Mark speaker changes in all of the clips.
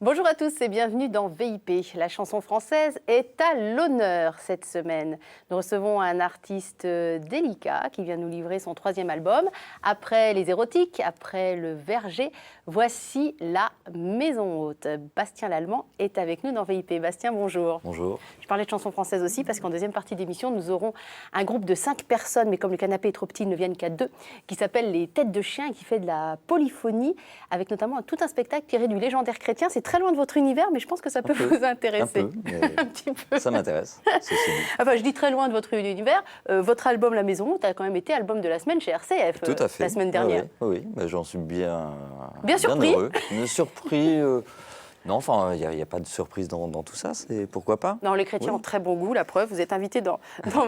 Speaker 1: Bonjour à tous et bienvenue dans VIP. La chanson française est à l'honneur cette semaine. Nous recevons un artiste délicat qui vient nous livrer son 3e album. Après les érotiques, après le Verger, voici la Maison Haute. Bastien Lallemand est avec nous dans VIP. Bastien, bonjour.
Speaker 2: Bonjour.
Speaker 1: Je parlais de chanson française aussi parce qu'en deuxième partie d'émission, nous aurons un groupe de 5 personnes, mais comme le canapé est trop petit, ils ne viennent qu'à 2, qui s'appelle Les Têtes de Chien et qui fait de la polyphonie, avec notamment tout un spectacle tiré du légendaire chrétien. C'est très loin de votre univers, mais je pense que ça peut vous intéresser.
Speaker 2: Un peu, mais
Speaker 1: Un petit peu.
Speaker 2: ça m'intéresse.
Speaker 1: Enfin, je dis très loin de votre univers. Votre album La Maison Haute a quand même été album de la semaine chez RCF.
Speaker 2: Tout à fait.
Speaker 1: La semaine dernière.
Speaker 2: Oui. Bah, j'en suis bien
Speaker 1: surpris.
Speaker 2: heureux. Surpris. Non, enfin, il n'y a pas de surprise dans tout ça. C'est pourquoi pas.
Speaker 1: Non, les chrétiens ont très bon goût, la preuve. Vous êtes invité dans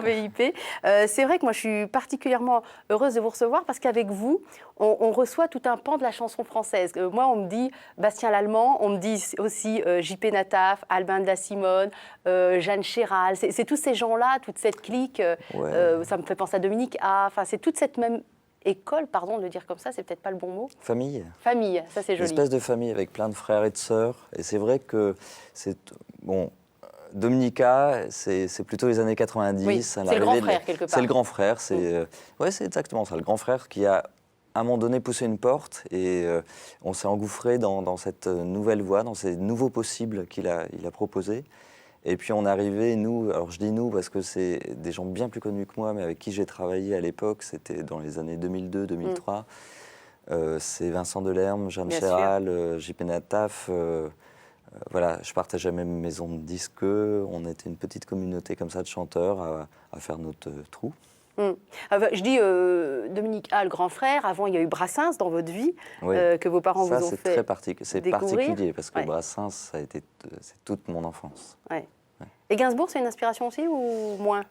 Speaker 1: VIP. C'est vrai que moi, je suis particulièrement heureuse de vous recevoir parce qu'avec vous, on reçoit tout un pan de la chanson française. Moi, on me dit Bastien Lallemand, on me dit aussi JP Nataf, Albin de la Simone, Jeanne Chéral. C'est tous ces gens-là, toute cette clique. Ça me fait penser à Dominique A. Enfin, c'est toute cette même école, pardon de le dire comme ça, c'est peut-être pas le bon mot.
Speaker 2: Famille.
Speaker 1: Famille, ça c'est joli.
Speaker 2: Une espèce de famille avec plein de frères et de sœurs. Et c'est vrai que c'est... Bon, Dominica, c'est plutôt les années 90.
Speaker 1: Oui, c'est le grand frère, quelque part.
Speaker 2: C'est le grand frère. C'est exactement ça. Le grand frère qui a, à un moment donné, poussé une porte et on s'est engouffré dans cette nouvelle voie, dans ces nouveaux possibles qu'il a proposés. Et puis on est arrivé, nous, alors je dis nous parce que c'est des gens bien plus connus que moi, mais avec qui j'ai travaillé à l'époque, c'était dans les années 2002-2003. C'est Vincent Delerme, Jeanne Chéral, JP Nataf. Voilà, je partageais même une maison de disques. On était une petite communauté comme ça de chanteurs à faire notre trou.
Speaker 1: Je dis Dominique A, le grand frère. Avant, il y a eu Brassens dans votre vie, que vos parents vous ont fait
Speaker 2: c'est particulier parce que Brassens, c'est toute mon enfance.
Speaker 1: Ouais. Et Gainsbourg, c'est une inspiration aussi ou moins?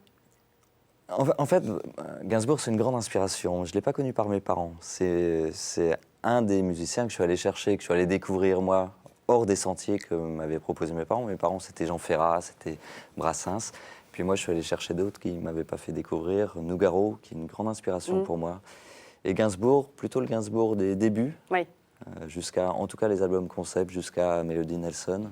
Speaker 2: En fait, Gainsbourg, c'est une grande inspiration. Je ne l'ai pas connu par mes parents. C'est un des musiciens que je suis allé chercher, que je suis allé découvrir, moi, hors des sentiers que m'avaient proposé mes parents. Mes parents, c'était Jean Ferrat, c'était Brassens. Puis moi, je suis allé chercher d'autres qui ne m'avaient pas fait découvrir. Nougaro, qui est une grande inspiration pour moi. Et Gainsbourg, plutôt le Gainsbourg des débuts, jusqu'à, en tout cas, les albums concept, jusqu'à Mélodie Nelson.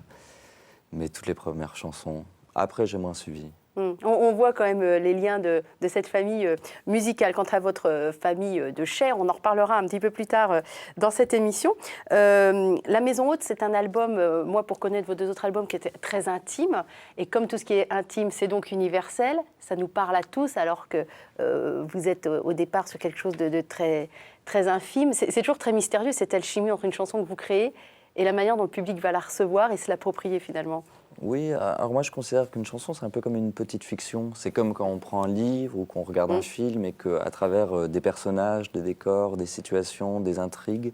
Speaker 2: Mais toutes les premières chansons. Après, j'ai moins suivi.
Speaker 1: On voit quand même les liens de cette famille musicale. Quant à votre famille de chair, on en reparlera un petit peu plus tard dans cette émission. La Maison Haute, c'est un album, moi pour connaître vos 2 autres albums, qui était très intime. Et comme tout ce qui est intime, c'est donc universel. Ça nous parle à tous, alors que vous êtes au départ sur quelque chose de très, très infime. C'est toujours très mystérieux, cette alchimie entre une chanson que vous créez et la manière dont le public va la recevoir et se l'approprier finalement.
Speaker 2: Oui, alors moi je considère qu'une chanson c'est un peu comme une petite fiction. C'est comme quand on prend un livre ou qu'on regarde un film et qu'à travers des personnages, des décors, des situations, des intrigues,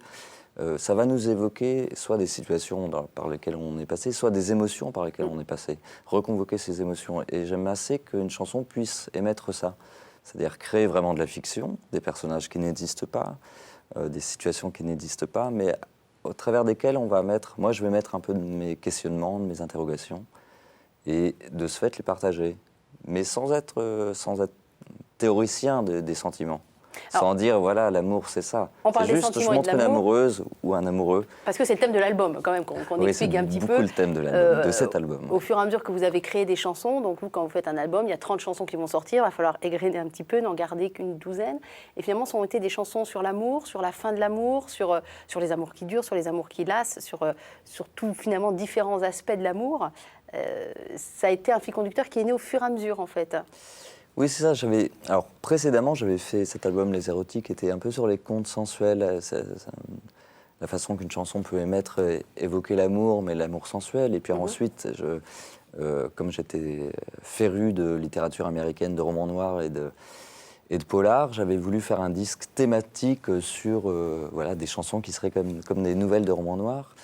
Speaker 2: ça va nous évoquer soit des situations par lesquelles on est passé, soit des émotions par lesquelles on est passé. Reconvoquer ces émotions. Et j'aime assez qu'une chanson puisse émettre ça. C'est-à-dire créer vraiment de la fiction, des personnages qui n'existent pas, des situations qui n'existent pas, mais au travers desquels on va mettre, moi je vais mettre un peu de mes questionnements, de mes interrogations, et de ce fait les partager, mais sans être théoricien des sentiments. Sans dire, voilà, l'amour, c'est ça.
Speaker 1: C'est
Speaker 2: juste, je montre une amoureuse ou un amoureux.
Speaker 1: Parce que c'est le thème de l'album, quand même, qu'on explique un petit peu.
Speaker 2: C'est beaucoup le thème de cet album.
Speaker 1: Au fur et à mesure que vous avez créé des chansons, donc vous, quand vous faites un album, il y a 30 chansons qui vont sortir, il va falloir égrener un petit peu, n'en garder qu'une douzaine. Et finalement, ce ont été des chansons sur l'amour, sur la fin de l'amour, sur les amours qui durent, sur les amours qui lassent, sur tout, finalement, différents aspects de l'amour. Ça a été un fil conducteur qui est né au fur et à mesure, en fait.
Speaker 2: Oui, c'est ça. Alors, précédemment, j'avais fait cet album, Les Érotiques, qui était un peu sur les contes sensuels, la façon qu'une chanson peut émettre, évoquer l'amour, mais l'amour sensuel. Et puis ensuite, comme j'étais féru de littérature américaine, de romans noirs et de polar, j'avais voulu faire un disque thématique sur des chansons qui seraient comme des nouvelles de romans noirs.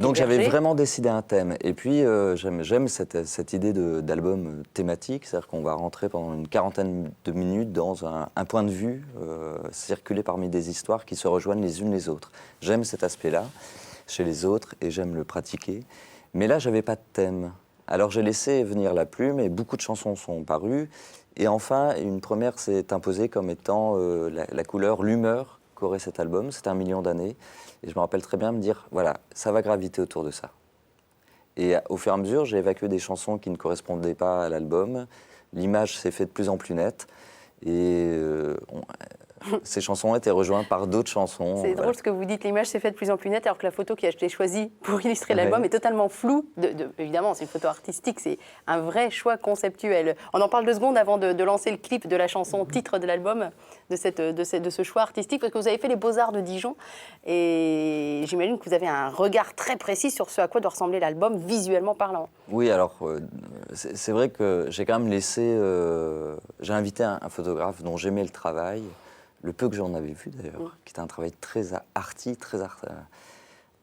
Speaker 2: Donc j'avais vraiment décidé un thème. Et puis j'aime cette idée d'album thématique, c'est-à-dire qu'on va rentrer pendant une quarantaine de minutes dans un point de vue, circuler parmi des histoires qui se rejoignent les unes les autres. J'aime cet aspect-là chez les autres et j'aime le pratiquer. Mais là, j'avais pas de thème. Alors j'ai laissé venir la plume et beaucoup de chansons sont parues. Et enfin, une première s'est imposée comme étant la couleur, l'humeur qu'aurait cet album. C'était 1 million d'années. Et je me rappelle très bien me dire, voilà, ça va graviter autour de ça. Et au fur et à mesure, j'ai évacué des chansons qui ne correspondaient pas à l'album. L'image s'est faite de plus en plus nette. Et ces chansons ont été rejointes par d'autres chansons.
Speaker 1: C'est drôle ce que vous dites, l'image s'est faite de plus en plus nette, alors que la photo qui a été choisie pour illustrer l'album est totalement floue. Évidemment, c'est une photo artistique, c'est un vrai choix conceptuel. On en parle 2 secondes avant de lancer le clip de la chanson titre de l'album, de ce choix artistique, parce que vous avez fait les Beaux-Arts de Dijon, et j'imagine que vous avez un regard très précis sur ce à quoi doit ressembler l'album, visuellement parlant.
Speaker 2: Oui, alors c'est vrai que j'ai quand même laissé... j'ai invité un photographe dont j'aimais le travail, le peu que j'en avais vu d'ailleurs, qui était un travail très arty,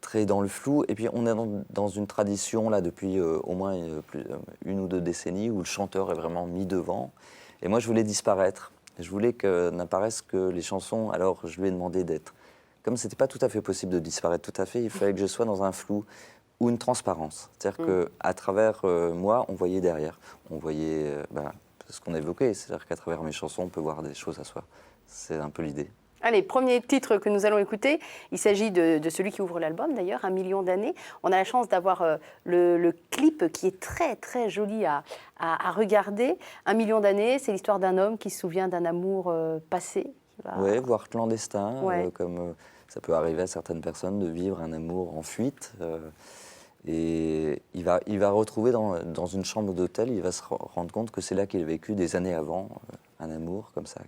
Speaker 2: très dans le flou. Et puis on est dans une tradition là depuis au moins 1 ou 2 décennies où le chanteur est vraiment mis devant. Et moi je voulais disparaître. Je voulais que n'apparaissent que les chansons. Alors je lui ai demandé d'être. Comme c'était pas tout à fait possible de disparaître tout à fait, il fallait que je sois dans un flou ou une transparence. C'est-à-dire qu'à travers moi, on voyait derrière. On voyait ce qu'on évoquait. C'est-à-dire qu'à travers mes chansons, on peut voir des choses à soi. C'est un peu l'idée.
Speaker 1: Allez, premier titre que nous allons écouter, il s'agit de celui qui ouvre l'album d'ailleurs, 1 million d'années. On a la chance d'avoir le clip qui est très très joli à regarder. 1 million d'années, c'est l'histoire d'un homme qui se souvient d'un amour passé.
Speaker 2: Oui, voire clandestin, comme ça peut arriver à certaines personnes de vivre un amour en fuite. Et il va retrouver dans une chambre d'hôtel, il va se rendre compte que c'est là qu'il a vécu des années avant, un amour comme ça.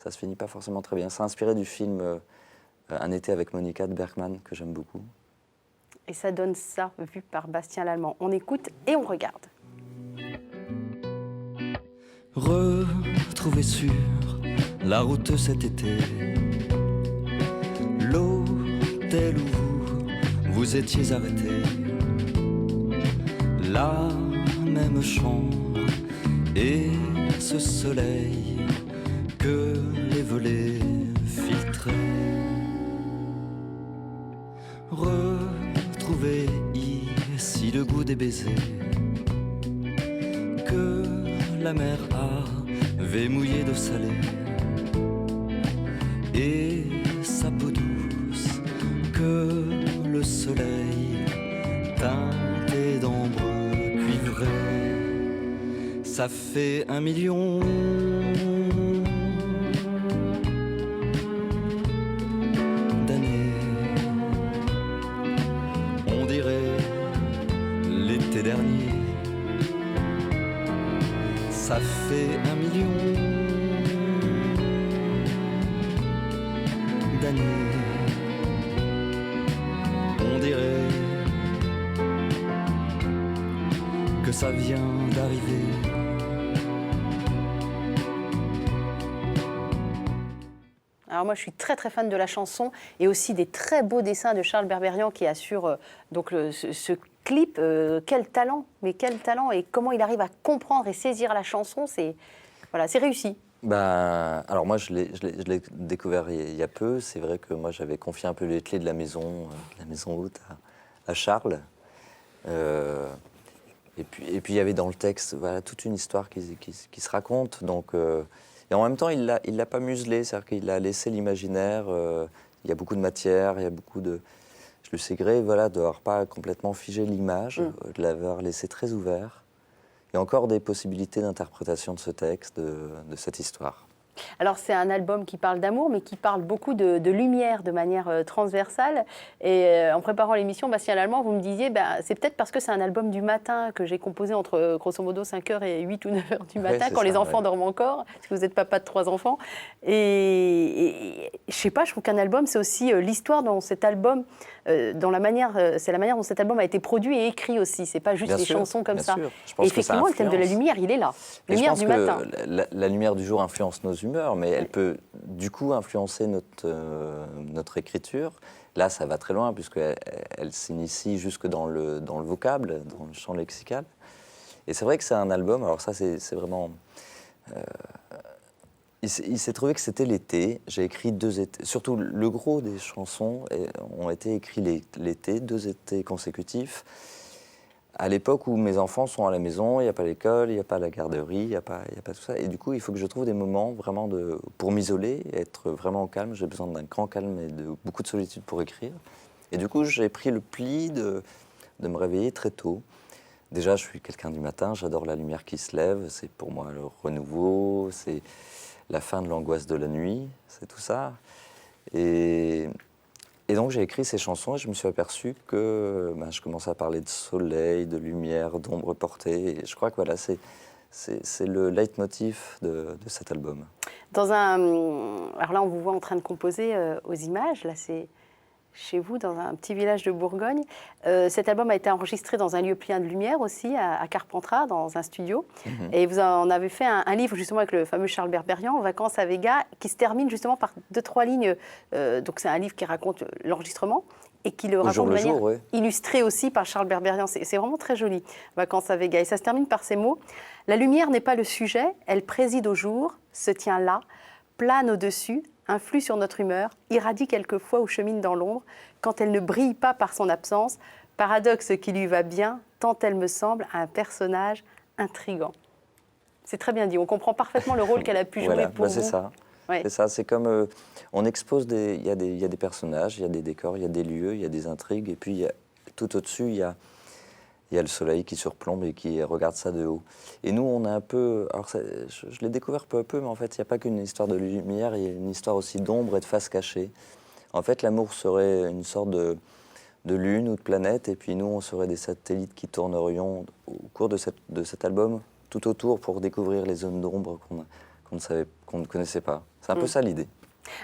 Speaker 2: Ça se finit pas forcément très bien. C'est inspiré du film Un été avec Monica de Bergman, que j'aime beaucoup.
Speaker 1: Et ça donne ça, vu par Bastien Lallemand. On écoute et on regarde.
Speaker 3: Retrouver sur la route cet été, l'hôtel où vous étiez arrêté, la même chambre et ce soleil que les volets filtraient. Retrouver ici le goût des baisers que la mer avait mouillé d'eau salée et sa peau douce que le soleil teinté d'ambre cuivré. Ça fait 1 million d'années, on dirait l'été dernier. Ça fait 1 million d'années, on dirait que ça vient d'arriver.
Speaker 1: Alors moi, je suis très très fan de la chanson et aussi des très beaux dessins de Charles Berberian qui assure donc ce clip. Quel talent, mais quel talent, et comment il arrive à comprendre et saisir la chanson, c'est réussi.
Speaker 2: Alors moi, je l'ai découvert il y a peu. C'est vrai que moi, j'avais confié un peu les clés de la maison haute à Charles. Et puis il y avait dans le texte toute une histoire qui se raconte. Donc, et en même temps, il l'a pas muselé, c'est-à-dire qu'il a laissé l'imaginaire. Il y a beaucoup de matière, il y a beaucoup de... Je lui sais gré, de n'avoir pas complètement figé l'image, de l'avoir laissé très ouvert. Il y a encore des possibilités d'interprétation de ce texte, de cette histoire.
Speaker 1: Alors c'est un album qui parle d'amour, mais qui parle beaucoup de lumière de manière transversale. Et en préparant l'émission, Bastien Lallemand, vous me disiez, c'est peut-être parce que c'est un album du matin que j'ai composé entre grosso modo 5h et 8 ou 9h du matin, quand les enfants dorment encore, parce que vous êtes papa de 3 enfants. Et je sais pas, je trouve qu'un album, c'est aussi l'histoire dont cet album, c'est la manière dont cet album a été produit et écrit aussi. C'est pas juste des chansons comme ça. Et effectivement, le thème de la lumière, il est là. Lumière du matin.
Speaker 2: La lumière du jour influence nos humeurs, mais elle peut du coup influencer notre écriture. Là, ça va très loin, puisqu'elle s'initie jusque dans le vocable, dans le champ lexical. Et c'est vrai que c'est un album, alors ça, c'est vraiment... il s'est trouvé que c'était l'été. J'ai écrit 2 étés. Surtout, le gros des chansons ont été écrits l'été, 2 étés consécutifs. À l'époque où mes enfants sont à la maison, il n'y a pas l'école, il n'y a pas la garderie, il n'y a pas tout ça. Et du coup, il faut que je trouve des moments vraiment pour m'isoler, être vraiment au calme. J'ai besoin d'un grand calme et de beaucoup de solitude pour écrire. Et du coup, j'ai pris le pli de me réveiller très tôt. Déjà, je suis quelqu'un du matin, j'adore la lumière qui se lève, c'est pour moi le renouveau, c'est la fin de l'angoisse de la nuit, c'est tout ça. Et donc j'ai écrit ces chansons et je me suis aperçu que je commençais à parler de soleil, de lumière, d'ombre portée. Et je crois que voilà, c'est le leitmotiv de cet album.
Speaker 1: Alors là, on vous voit en train de composer aux images. Là, c'est chez vous, dans un petit village de Bourgogne. Cet album a été enregistré dans un lieu plein de lumière aussi, à Carpentras, dans un studio. Et vous en avez fait un livre justement avec le fameux Charles Berberian, Vacances à Vega, qui se termine justement par 2-3 lignes. Donc c'est un livre qui raconte l'enregistrement et qui le raconte de manière illustrée aussi par Charles Berberian. C'est vraiment très joli, Vacances à Vega. Et ça se termine par ces mots. La lumière n'est pas le sujet, elle préside au jour, se tient là, plane au-dessus, influe sur notre humeur, irradie quelquefois ou chemine dans l'ombre, quand elle ne brille pas par son absence, paradoxe qui lui va bien, tant elle me semble un personnage intrigant. C'est très bien dit, on comprend parfaitement le rôle qu'elle a pu jouer pour vous.
Speaker 2: C'est ça. Ouais. C'est ça, c'est comme on expose il y a des personnages, il y a des décors, il y a des lieux, il y a des intrigues, et puis tout au-dessus, il y a le soleil qui surplombe et qui regarde ça de haut. Et nous, on a un peu... Alors, je l'ai découvert peu à peu, mais en fait, il n'y a pas qu'une histoire de lumière, il y a une histoire aussi d'ombre et de face cachée. En fait, l'amour serait une sorte de lune ou de planète, et puis nous, on serait des satellites qui tournerions au cours de cet album, tout autour, pour découvrir les zones d'ombre qu'on ne connaissait pas. C'est un peu ça l'idée.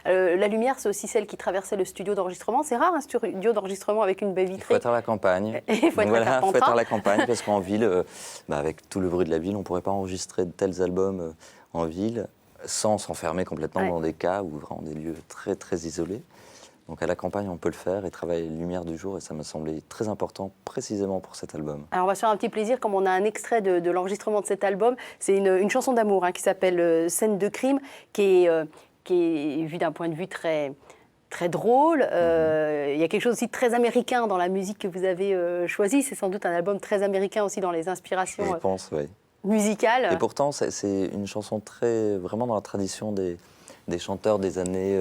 Speaker 1: La lumière, c'est aussi celle qui traversait le studio d'enregistrement. C'est rare un studio d'enregistrement avec une baie vitrée.
Speaker 2: Il faut être à la campagne.
Speaker 1: Il faut être
Speaker 2: à la campagne parce qu'en ville, avec tout le bruit de la ville, on ne pourrait pas enregistrer de tels albums en ville sans s'enfermer complètement dans des cas ou vraiment des lieux très très isolés. Donc à la campagne, on peut le faire et travailler les lumières du jour, et ça m'a semblé très important précisément pour cet album.
Speaker 1: Alors on va se faire un petit plaisir, comme on a un extrait de l'enregistrement de cet album. C'est une chanson d'amour qui s'appelle Scène de crime, qui est vue d'un point de vue très, très drôle. Il y a quelque chose aussi de très américain dans la musique que vous avez choisie. C'est sans doute un album très américain aussi dans les inspirations
Speaker 2: Je pense, oui.
Speaker 1: Musicales.
Speaker 2: Et pourtant, c'est une chanson vraiment dans la tradition des chanteurs des années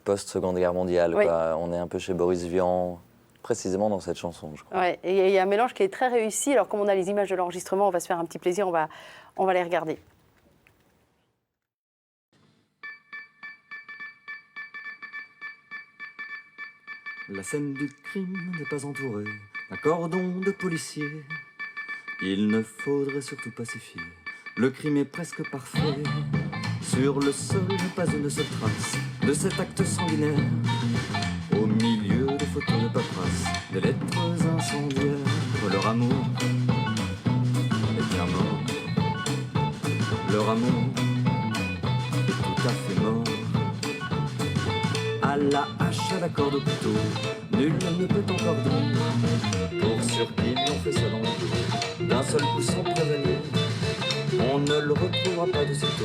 Speaker 2: post-Seconde Guerre mondiale.
Speaker 1: Oui.
Speaker 2: On est un peu chez Boris Vian, précisément dans cette chanson, je crois.
Speaker 1: Ouais, et il y a un mélange qui est très réussi. Alors comme on a les images de l'enregistrement, on va se faire un petit plaisir, on va les regarder.
Speaker 3: La scène du crime n'est pas entourée d'un cordon de policiers. Il ne faudrait surtout pas s'y fier. Le crime est presque parfait. Sur le sol, pas une seule trace de cet acte sanguinaire. Au milieu de photos de paperasse, de lettres incendiaires, leur amour est bien mort. Leur amour est tout à fait mort. À la hache, à la corde au couteau, nul ne peut encore dire pour sûr qu'ils ont fait ça dans le dos. D'un seul coup sans prévenir, on ne le retrouvera pas de sitôt.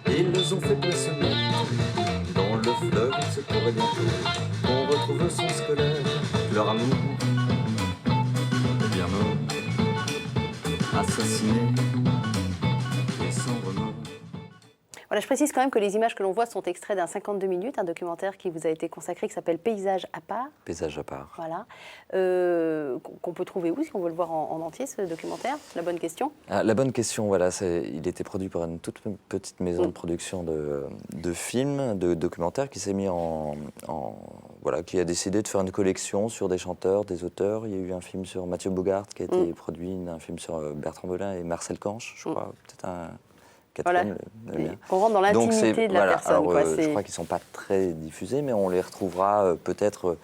Speaker 3: Ils ont fait que se mettre dans le fleuve, il se pourrait bientôt qu'on retrouve son squelette. Leur amour est bien mort, assassiné et sans remords.
Speaker 1: Voilà, je précise quand même que les images que l'on voit sont extraits d'un 52 minutes, un documentaire qui vous a été consacré, qui s'appelle Paysage à part.
Speaker 2: Paysage à part.
Speaker 1: Voilà. Qu'on peut trouver où, si on veut le voir en entier, ce documentaire? La bonne question.
Speaker 2: La bonne question, voilà. Il était produit par une toute petite maison de production de films, de documentaires, qui s'est mis voilà, qui a décidé de faire une collection sur des chanteurs, des auteurs. Il y a eu un film sur Mathieu Bogart qui a été produit, un film sur Bertrand Belin et Marcel Canche, je crois, peut-être un...
Speaker 1: Voilà. On rentre dans l'intimité de la personne.
Speaker 2: Alors, je crois qu'ils ne sont pas très diffusés, mais on les retrouvera peut-être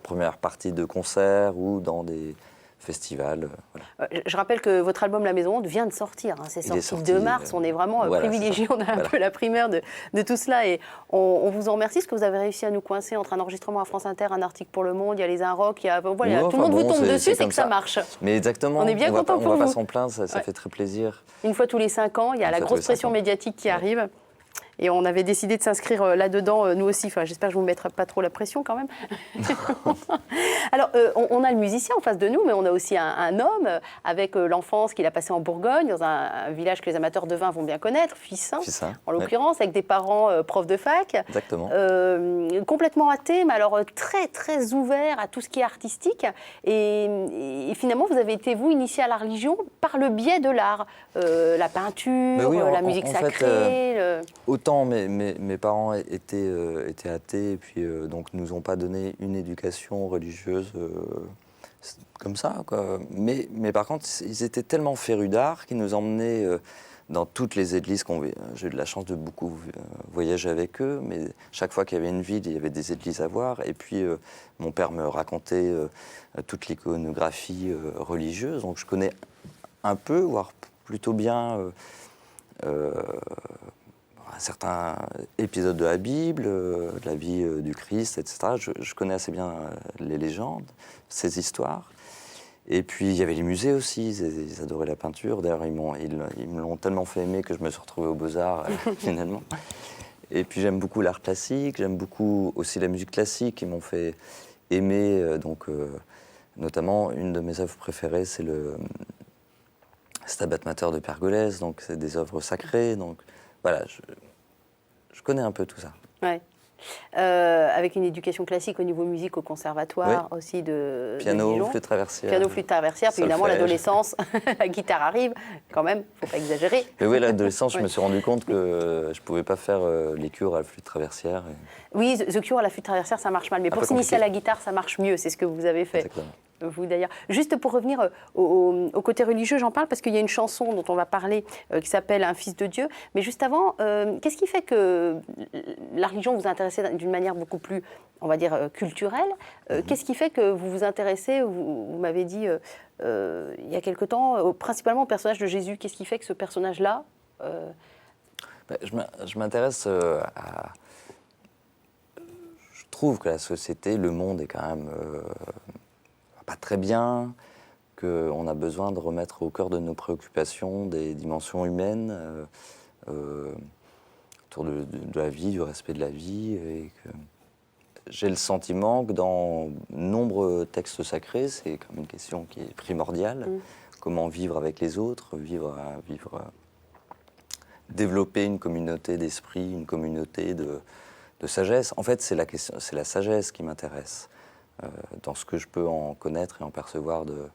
Speaker 2: première partie de concert ou dans des festivals. Voilà.
Speaker 1: Je rappelle que votre album La Maison Haute vient de sortir. C'est sorti le 2 mars. On est vraiment privilégiés. On a un peu la primeur de tout cela. Et on vous en remercie parce que vous avez réussi à nous coincer entre un enregistrement à France Inter, un article pour Le Monde, il y a les Inrocks, tout le monde vous tombe dessus, c'est que ça marche.
Speaker 2: Mais exactement.
Speaker 1: On est bien content pour vous.
Speaker 2: On ne va pas s'en plaindre, ça fait très plaisir.
Speaker 1: Une fois tous les 5 ans, il y a la grosse pression médiatique qui arrive. et on avait décidé de s'inscrire là-dedans, nous aussi. Enfin, j'espère que je ne vous mettrai pas trop la pression quand même. Alors, on a le musicien en face de nous, mais on a aussi un homme avec l'enfance qu'il a passée en Bourgogne, dans un village que les amateurs de vin vont bien connaître, Fissin, en l'occurrence, avec des parents profs de fac.
Speaker 2: Exactement.
Speaker 1: Complètement athée, mais alors très, très ouvert à tout ce qui est artistique. Et finalement, vous avez été, vous, initié à la religion par le biais de l'art. La peinture,
Speaker 2: oui,
Speaker 1: la musique sacrée.
Speaker 2: Autant mes parents étaient athées et puis donc nous ont pas donné une éducation religieuse comme ça, quoi. Mais par contre, ils étaient tellement férus d'art qu'ils nous emmenaient dans toutes les églises j'ai eu de la chance de beaucoup voyager avec eux, mais chaque fois qu'il y avait une ville, il y avait des églises à voir. Et puis mon père me racontait toute l'iconographie religieuse, donc je connais un peu, voire plutôt bien certains épisodes de la Bible, de la vie du Christ, etc. Je connais assez bien les légendes, ces histoires. Et puis il y avait les musées aussi, ils adoraient la peinture. D'ailleurs, ils me l'ont tellement fait aimer que je me suis retrouvé aux Beaux-Arts finalement. Et puis j'aime beaucoup l'art classique, j'aime beaucoup aussi la musique classique. Ils m'ont fait aimer, notamment une de mes œuvres préférées, c'est le Stabat Mater de Pergolèse, donc c'est des œuvres sacrées. Donc voilà, je connais un peu tout ça.
Speaker 1: Ouais. Avec une éducation classique au niveau musique au conservatoire, oui. Aussi de
Speaker 2: piano,
Speaker 1: Dijon.
Speaker 2: Flûte traversière.
Speaker 1: Piano, flûte traversière, puis évidemment l'adolescence, la guitare arrive, quand même, faut pas exagérer.
Speaker 2: Mais oui, l'adolescence, je me suis rendu compte que je pouvais pas faire les cures à la flûte traversière.
Speaker 1: Oui, The Cure à la flûte traversière, ça marche mal, mais pour s'initier à la guitare, ça marche mieux, c'est ce que vous avez fait.
Speaker 2: Exactement.
Speaker 1: Vous d'ailleurs. Juste pour revenir au côté religieux, j'en parle parce qu'il y a une chanson dont on va parler qui s'appelle Un fils de Dieu. Mais juste avant, qu'est-ce qui fait que la religion vous intéressait d'une manière beaucoup plus, on va dire, culturelle? Qu'est-ce qui fait que vous vous intéressez, vous m'avez dit il y a quelque temps, principalement au personnage de Jésus? Qu'est-ce qui fait que ce personnage-là
Speaker 2: Je m'intéresse à... Je trouve que la société, le monde est quand même... pas très bien, qu'on a besoin de remettre au cœur de nos préoccupations des dimensions humaines autour de la vie, du respect de la vie. Et que j'ai le sentiment que dans nombreux textes sacrés, c'est quand même une question qui est primordiale. Comment vivre avec les autres, développer une communauté d'esprit, une communauté de sagesse. En fait, c'est la sagesse qui m'intéresse. Dans ce que je peux en connaître et en percevoir de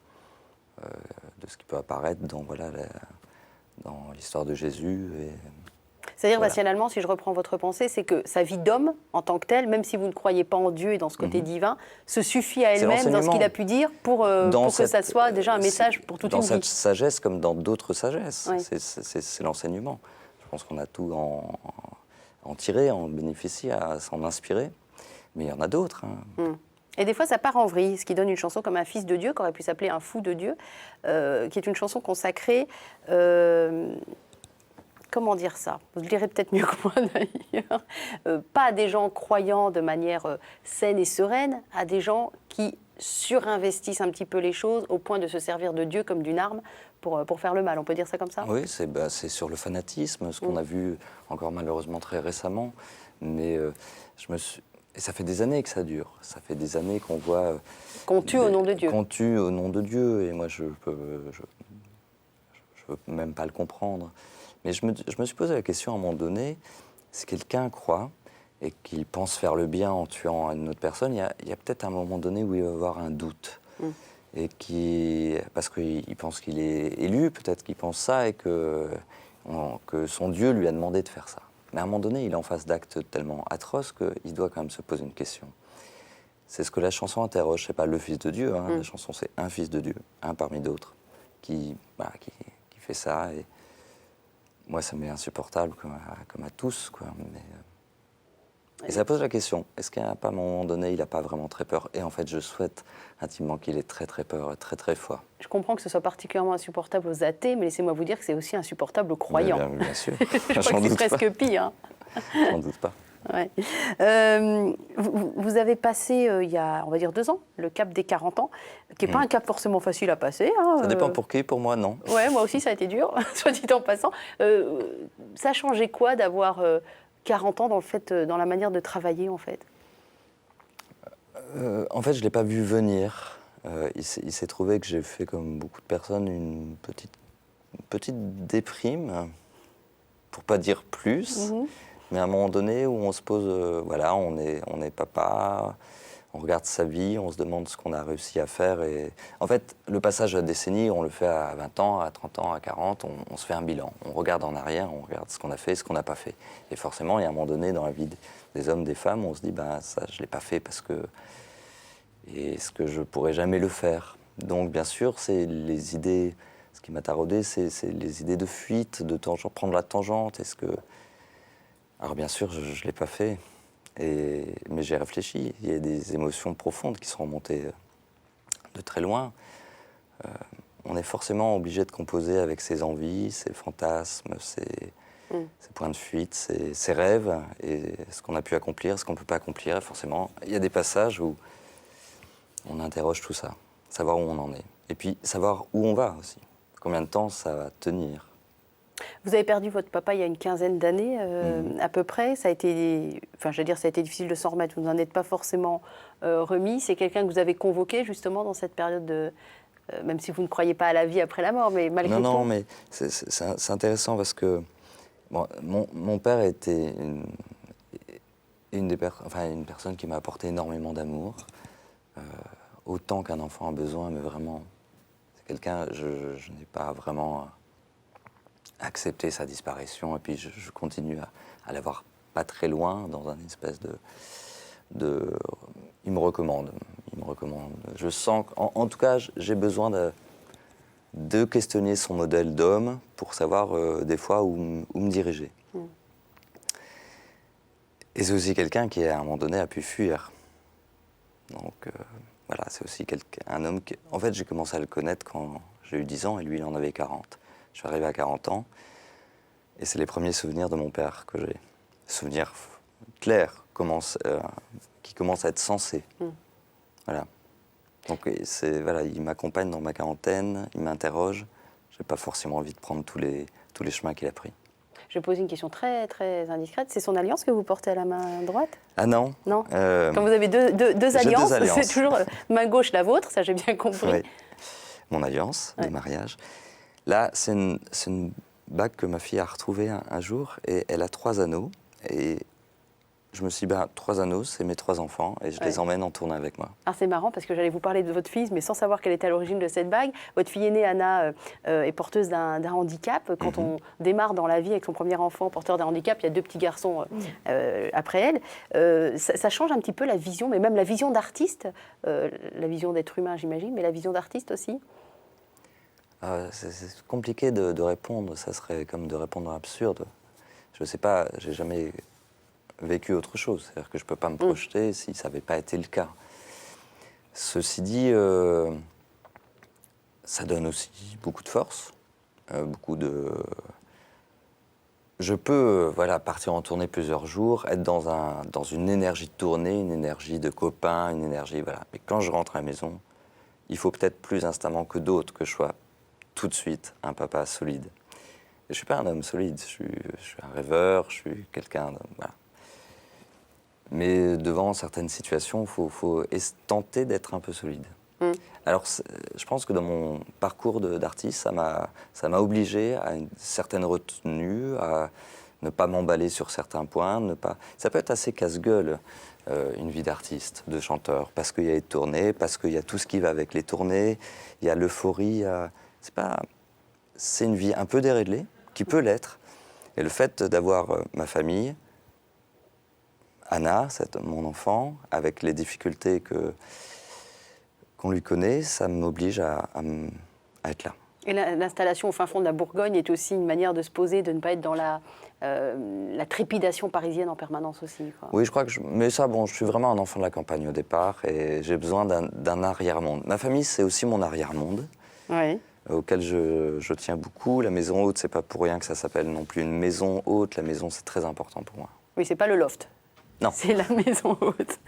Speaker 2: ce qui peut apparaître dans l'histoire de Jésus.
Speaker 1: C'est-à-dire, rationnellement, si je reprends votre pensée, c'est que sa vie d'homme, en tant que telle, même si vous ne croyez pas en Dieu et dans ce côté divin, se suffit à elle-même dans ce qu'il a pu dire pour que ça soit déjà un message pour toute une vie. Dans
Speaker 2: cette sagesse comme dans d'autres sagesses, c'est l'enseignement. Je pense qu'on a tout en tirer, en bénéficier, à s'en inspirer. Mais il y en a d'autres.
Speaker 1: Et des fois, ça part en vrille, ce qui donne une chanson comme Un fils de Dieu, qui aurait pu s'appeler Un fou de Dieu, qui est une chanson consacrée, comment dire ça? Vous le direz peut-être mieux que moi d'ailleurs. Pas à des gens croyants de manière saine et sereine, à des gens qui surinvestissent un petit peu les choses au point de se servir de Dieu comme d'une arme pour faire le mal. On peut dire ça comme ça?
Speaker 2: Oui, c'est sur le fanatisme, ce qu'on a vu encore malheureusement très récemment. Mais et ça fait des années que ça dure. Ça fait des années qu'on voit...
Speaker 1: Qu'on tue au nom de Dieu.
Speaker 2: Qu'on tue au nom de Dieu. Et moi, je peux même pas le comprendre. Mais je me suis posé la question à un moment donné, si quelqu'un croit et qu'il pense faire le bien en tuant une autre personne, il y a peut-être un moment donné où il va avoir un doute. Et parce qu'il pense qu'il est élu, peut-être qu'il pense ça, et que son Dieu lui a demandé de faire ça. Mais à un moment donné, il est en face d'actes tellement atroces qu'il doit quand même se poser une question. C'est ce que la chanson interroge. C'est pas le Fils de Dieu, la chanson c'est un Fils de Dieu, un parmi d'autres, qui fait ça. Et moi, ça m'est insupportable, comme à tous, quoi. Et ça pose la question, est-ce qu'à un moment donné, il n'a pas vraiment très peur? Et en fait, je souhaite intimement qu'il ait très très peur, très très fort.
Speaker 1: Je comprends que ce soit particulièrement insupportable aux athées, mais laissez-moi vous dire que c'est aussi insupportable aux croyants.
Speaker 2: Bien sûr.
Speaker 1: Je crois que c'est presque pire.
Speaker 2: J'en doute pas.
Speaker 1: Ouais. Vous avez passé, il y a, on va dire 2 ans, le cap des 40 ans, qui n'est pas un cap forcément facile à passer.
Speaker 2: Ça dépend pour qui, pour moi, non.
Speaker 1: Ouais, moi aussi, ça a été dur, soit dit en passant. Ça a changé quoi d'avoir 40 ans dans le fait, dans la manière de travailler en fait?
Speaker 2: En fait, je ne l'ai pas vu venir. Il s'est trouvé que j'ai fait, comme beaucoup de personnes, une petite déprime, pour pas dire plus. Mais à un moment donné où on se pose, voilà, on est papa, on regarde sa vie, on se demande ce qu'on a réussi à faire. Et en fait, le passage à la décennie, on le fait à 20 ans, à 30 ans, à 40, on se fait un bilan. On regarde en arrière, on regarde ce qu'on a fait, ce qu'on n'a pas fait. Et forcément, il y a un moment donné dans la vie des hommes, des femmes, on se dit, ben ça, je ne l'ai pas fait parce que... Est-ce que je pourrais jamais le faire? Donc, bien sûr, c'est les idées... Ce qui m'a taraudé, c'est les idées de fuite, de prendre la tangente. Est-ce que... Alors, bien sûr, je ne l'ai pas fait. Mais j'ai réfléchi. Il y a des émotions profondes qui sont remontées de très loin. On est forcément obligé de composer avec ses envies, ses fantasmes, ses points de fuite, ses rêves, et ce qu'on a pu accomplir, ce qu'on ne peut pas accomplir. Et forcément, il y a des passages où on interroge tout ça, savoir où on en est. Et puis, savoir où on va aussi. Combien de temps ça va tenir.
Speaker 1: Vous avez perdu votre papa il y a une quinzaine d'années, à peu près. Ça a été, enfin, je veux dire, ça a été difficile de s'en remettre. Vous n'en êtes pas forcément remis. C'est quelqu'un que vous avez convoqué justement dans cette période de, même si vous ne croyez pas à la vie après la mort, mais malgré tout.
Speaker 2: Non, mais c'est intéressant parce que bon, mon père était une personne qui m'a apporté énormément d'amour, autant qu'un enfant a besoin, mais vraiment, c'est quelqu'un, je n'ai pas vraiment accepté sa disparition, et puis je continue à l'avoir pas très loin, dans un espèce de il me recommande. Je sens qu'en tout cas, j'ai besoin de questionner son modèle d'homme pour savoir des fois où me diriger. Et c'est aussi quelqu'un qui, à un moment donné, a pu fuir. Donc voilà, c'est aussi un homme qui... En fait, j'ai commencé à le connaître quand j'ai eu 10 ans et lui, il en avait 40. Je suis arrivé à 40 ans et c'est les premiers souvenirs de mon père que j'ai. Souvenirs clairs, qui commencent à être sensés. Voilà. Donc voilà, il m'accompagne dans ma quarantaine, il m'interroge. Je n'ai pas forcément envie de prendre tous les chemins qu'il a pris.
Speaker 1: Je vais poser une question très, très indiscrète. C'est son alliance que vous portez à la main droite?
Speaker 2: Ah non.
Speaker 1: Non. Quand vous avez deux alliances, c'est toujours main gauche la vôtre, ça j'ai bien compris.
Speaker 2: Oui. Mon alliance de mariage. Là, c'est une bague que ma fille a retrouvée un jour et elle a 3 anneaux. Et je me suis dit, 3 anneaux, c'est mes 3 enfants et je les emmène en tournée avec moi.
Speaker 1: Alors c'est marrant parce que j'allais vous parler de votre fille, mais sans savoir quelle était à l'origine de cette bague. Votre fille aînée, Anna, est porteuse d'un handicap. Quand on démarre dans la vie avec son premier enfant porteur d'un handicap, il y a 2 petits garçons après elle. Ça change un petit peu la vision, mais même la vision d'artiste, la vision d'être humain, j'imagine, mais la vision d'artiste aussi.
Speaker 2: C'est compliqué de répondre, ça serait comme de répondre à l'absurde. Je ne sais pas, j'ai jamais vécu autre chose, c'est-à-dire que je ne peux pas me projeter si ça n'avait pas été le cas. Ceci dit, ça donne aussi beaucoup de force, Je peux partir en tournée plusieurs jours, être dans une énergie de tournée, une énergie de copain, une énergie... Voilà. Mais quand je rentre à la maison, il faut peut-être plus instamment que d'autres que je sois tout de suite un papa solide. Et je ne suis pas un homme solide, je suis un rêveur, je suis quelqu'un de... Voilà. Mais devant certaines situations, il faut tenter d'être un peu solide. Alors, je pense que dans mon parcours d'artiste, ça m'a obligé à une certaine retenue, à ne pas m'emballer sur certains points. Ça peut être assez casse-gueule, une vie d'artiste, de chanteur, parce qu'il y a les tournées, parce qu'il y a tout ce qui va avec les tournées, il y a l'euphorie. C'est une vie un peu déréglée, qui peut l'être. Et le fait d'avoir ma famille, Anna, mon enfant, avec les difficultés qu'on lui connaît, ça m'oblige à être là.
Speaker 1: Et l'installation au fin fond de la Bourgogne est aussi une manière de se poser, de ne pas être dans la trépidation parisienne en permanence aussi, quoi.
Speaker 2: Oui, je crois que... Mais ça, je suis vraiment un enfant de la campagne au départ et j'ai besoin d'un arrière-monde. Ma famille, c'est aussi mon arrière-monde, auquel je tiens beaucoup. La maison haute, c'est pas pour rien que ça s'appelle non plus une maison haute. La maison, c'est très important pour moi.
Speaker 1: Oui, c'est pas le loft.
Speaker 2: Non.
Speaker 1: C'est la maison haute.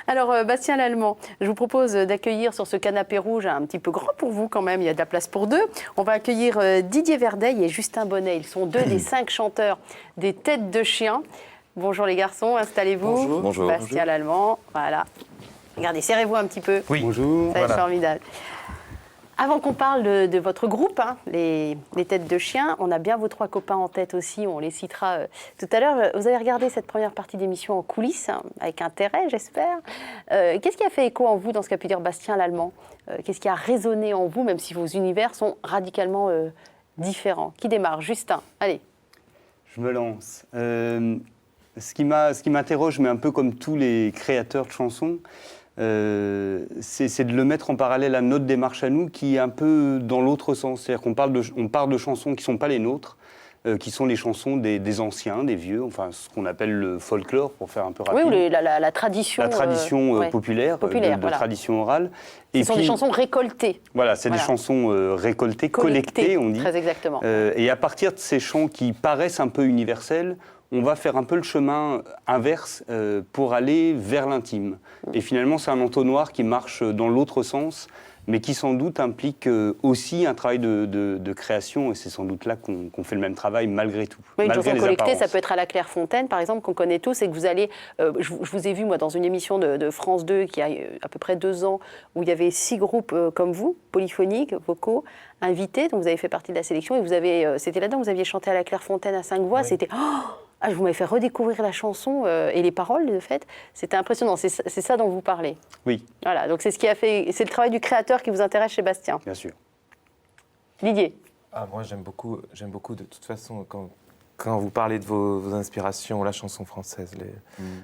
Speaker 1: Alors, Bastien Lallemand, je vous propose d'accueillir sur ce canapé rouge un petit peu grand pour vous quand même, il y a de la place pour deux. On va accueillir Didier Verdeil et Justin Bonnet. Ils sont deux des 5 chanteurs des Têtes de Chien. Bonjour les garçons, installez-vous.
Speaker 2: Bonjour. Bonjour.
Speaker 1: Bastien Lallemand, voilà. Regardez, serrez-vous un petit peu.
Speaker 4: Oui.
Speaker 5: Bonjour.
Speaker 1: Ça va être formidable. Avant qu'on parle de votre groupe, hein, les Têtes de Chien, on a bien vos 3 copains en tête aussi, on les citera tout à l'heure. Vous avez regardé cette première partie d'émission en coulisses, hein, avec intérêt, j'espère. Qu'est-ce qui a fait écho en vous dans ce qu'a pu dire Bastien Lallemand? Qu'est-ce qui a résonné en vous, même si vos univers sont radicalement différents? Qui démarre? Justin, allez.
Speaker 5: Je me lance. Ce qui m'interroge, mais un peu comme tous les créateurs de chansons, c'est de le mettre en parallèle à notre démarche à nous, qui est un peu dans l'autre sens. C'est-à-dire qu'on parle de chansons qui ne sont pas les nôtres, qui sont les chansons des anciens, des vieux, enfin ce qu'on appelle le folklore, pour faire un peu rapide.
Speaker 1: Oui, ou la tradition.
Speaker 5: La tradition
Speaker 1: ouais.
Speaker 5: populaire,
Speaker 1: Populaire,
Speaker 5: de
Speaker 1: voilà.
Speaker 5: tradition orale.
Speaker 1: Ce sont des chansons récoltées.
Speaker 5: Voilà, c'est
Speaker 1: Voilà.
Speaker 5: des chansons récoltées, collectées, on dit.
Speaker 1: Très exactement.
Speaker 5: Et à partir de ces chants qui paraissent un peu universels, on va faire un peu le chemin inverse pour aller vers l'intime. Et finalement, c'est un entonnoir qui marche dans l'autre sens, mais qui sans doute implique aussi un travail de création. Et c'est sans doute là qu'on fait le même travail malgré tout.
Speaker 1: Oui, une
Speaker 5: malgré
Speaker 1: chanson
Speaker 5: les
Speaker 1: collectée,
Speaker 5: apparences.
Speaker 1: ça peut être à la Clairefontaine, par exemple, qu'on connaît tous, et que vous allez... je vous ai vu, moi, dans une émission de France 2, qui a à peu près 2 ans, où il y avait 6 groupes comme vous, polyphoniques, vocaux, invités, donc vous avez fait partie de la sélection, et vous avez... c'était là-dedans, vous aviez chanté à la Clairefontaine à 5 voix,
Speaker 4: Oui.
Speaker 1: c'était... vous m'avez fait redécouvrir la chanson et les paroles, de fait. C'était impressionnant, c'est ça dont vous parlez.
Speaker 5: Oui,
Speaker 1: Voilà, donc c'est ce qui a fait... C'est le travail du créateur qui vous intéresse chez Bastien.
Speaker 5: bien sûr.
Speaker 1: Didier.
Speaker 4: Ah, moi, j'aime beaucoup de toute façon, quand vous parlez de vos inspirations, la chanson française,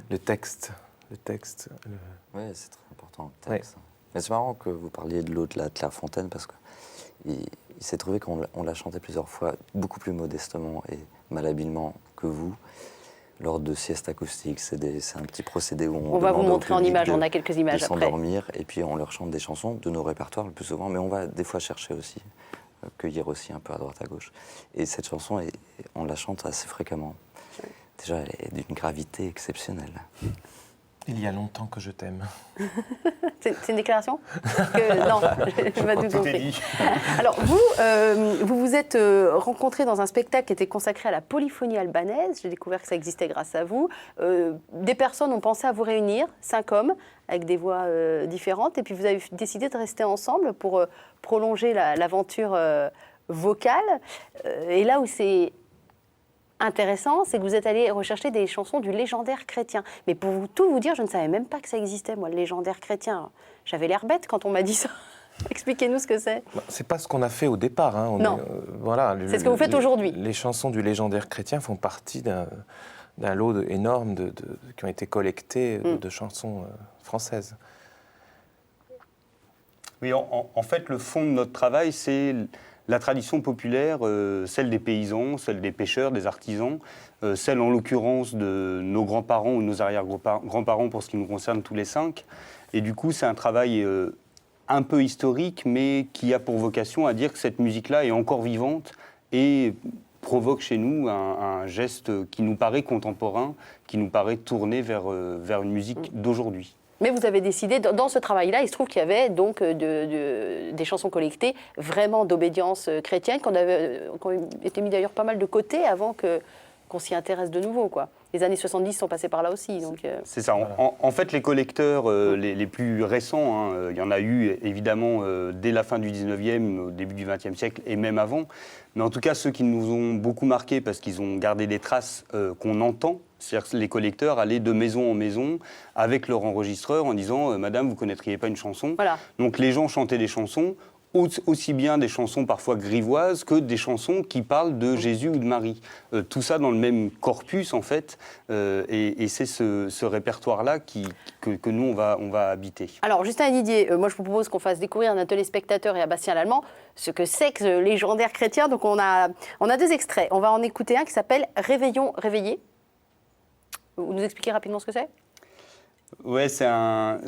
Speaker 4: le texte.
Speaker 2: Oui, c'est très important, le texte. Mais c'est marrant que vous parliez de l'autre, la Clairefontaine, parce qu'il s'est trouvé qu'on l'a chanté plusieurs fois, beaucoup plus modestement et malhabilement que vous, lors de siestes acoustiques. C'est un petit procédé où
Speaker 1: On va vous
Speaker 2: demande au
Speaker 1: montrer en
Speaker 2: public
Speaker 1: images, on a quelques images
Speaker 2: de
Speaker 1: après.
Speaker 2: s'endormir, et puis on leur chante des chansons de nos répertoires le plus souvent, mais on va des fois chercher aussi, cueillir aussi un peu à droite à gauche. Et cette chanson, on la chante assez fréquemment. Déjà, elle est d'une gravité exceptionnelle.
Speaker 4: Il y a longtemps que je t'aime.
Speaker 1: C'est une déclaration non, je m'ai tout compris.
Speaker 5: dit.
Speaker 1: Alors, vous vous êtes rencontrés dans un spectacle qui était consacré à la polyphonie albanaise. J'ai découvert que ça existait grâce à vous. Des personnes ont pensé à vous réunir, 5 hommes, avec des voix différentes. Et puis, vous avez décidé de rester ensemble pour prolonger l'aventure vocale. Et là où c'est intéressant, c'est que vous êtes allé rechercher des chansons du légendaire chrétien. Mais pour tout vous dire, je ne savais même pas que ça existait, moi, le légendaire chrétien. J'avais l'air bête quand on m'a dit ça. Expliquez-nous ce que c'est.
Speaker 4: C'est pas ce qu'on a fait au départ. Hein.
Speaker 1: Non.
Speaker 4: Voilà,
Speaker 1: C'est ce que vous faites aujourd'hui.
Speaker 4: Les chansons du légendaire chrétien font partie d'un lot énorme qui ont été collectées de chansons françaises.
Speaker 5: Oui, en fait, le fond de notre travail, c'est la tradition populaire, celle des paysans, celle des pêcheurs, des artisans, celle en l'occurrence de nos grands-parents ou nos arrière-grands-parents pour ce qui nous concerne tous les 5. Et du coup, c'est un travail un peu historique, mais qui a pour vocation à dire que cette musique-là est encore vivante et provoque chez nous un geste qui nous paraît contemporain, qui nous paraît tourné vers une musique d'aujourd'hui.
Speaker 1: Mais vous avez décidé, dans ce travail-là, il se trouve qu'il y avait donc des chansons collectées vraiment d'obédience chrétienne, qui ont été mis d'ailleurs pas mal de côté avant qu'on s'y intéresse de nouveau, quoi. Les années 70 sont passées par là aussi.
Speaker 5: C'est ça.
Speaker 4: Voilà.
Speaker 5: En fait, les collecteurs les plus récents, il y en a eu évidemment dès la fin du 19e, au début du 20e siècle et même avant. Mais en tout cas, ceux qui nous ont beaucoup marqués parce qu'ils ont gardé des traces qu'on entend, c'est-à-dire que les collecteurs allaient de maison en maison avec leur enregistreur en disant « Madame, vous ne connaîtriez pas une chanson ?»
Speaker 1: Voilà.
Speaker 5: Donc les gens chantaient des chansons, aussi bien des chansons parfois grivoises que des chansons qui parlent de Jésus ou de Marie. Tout ça dans le même corpus, en fait, et c'est ce répertoire-là que nous, on va habiter.
Speaker 1: Alors, Justin et Didier, moi je vous propose qu'on fasse découvrir à un téléspectateur et à Bastien Lallemand ce que c'est que ce légendaire chrétien. Donc on a 2 extraits. On va en écouter un qui s'appelle « Réveillons, réveillés ». Vous nous expliquez rapidement ce que c'est ?
Speaker 5: Ouais, c'est un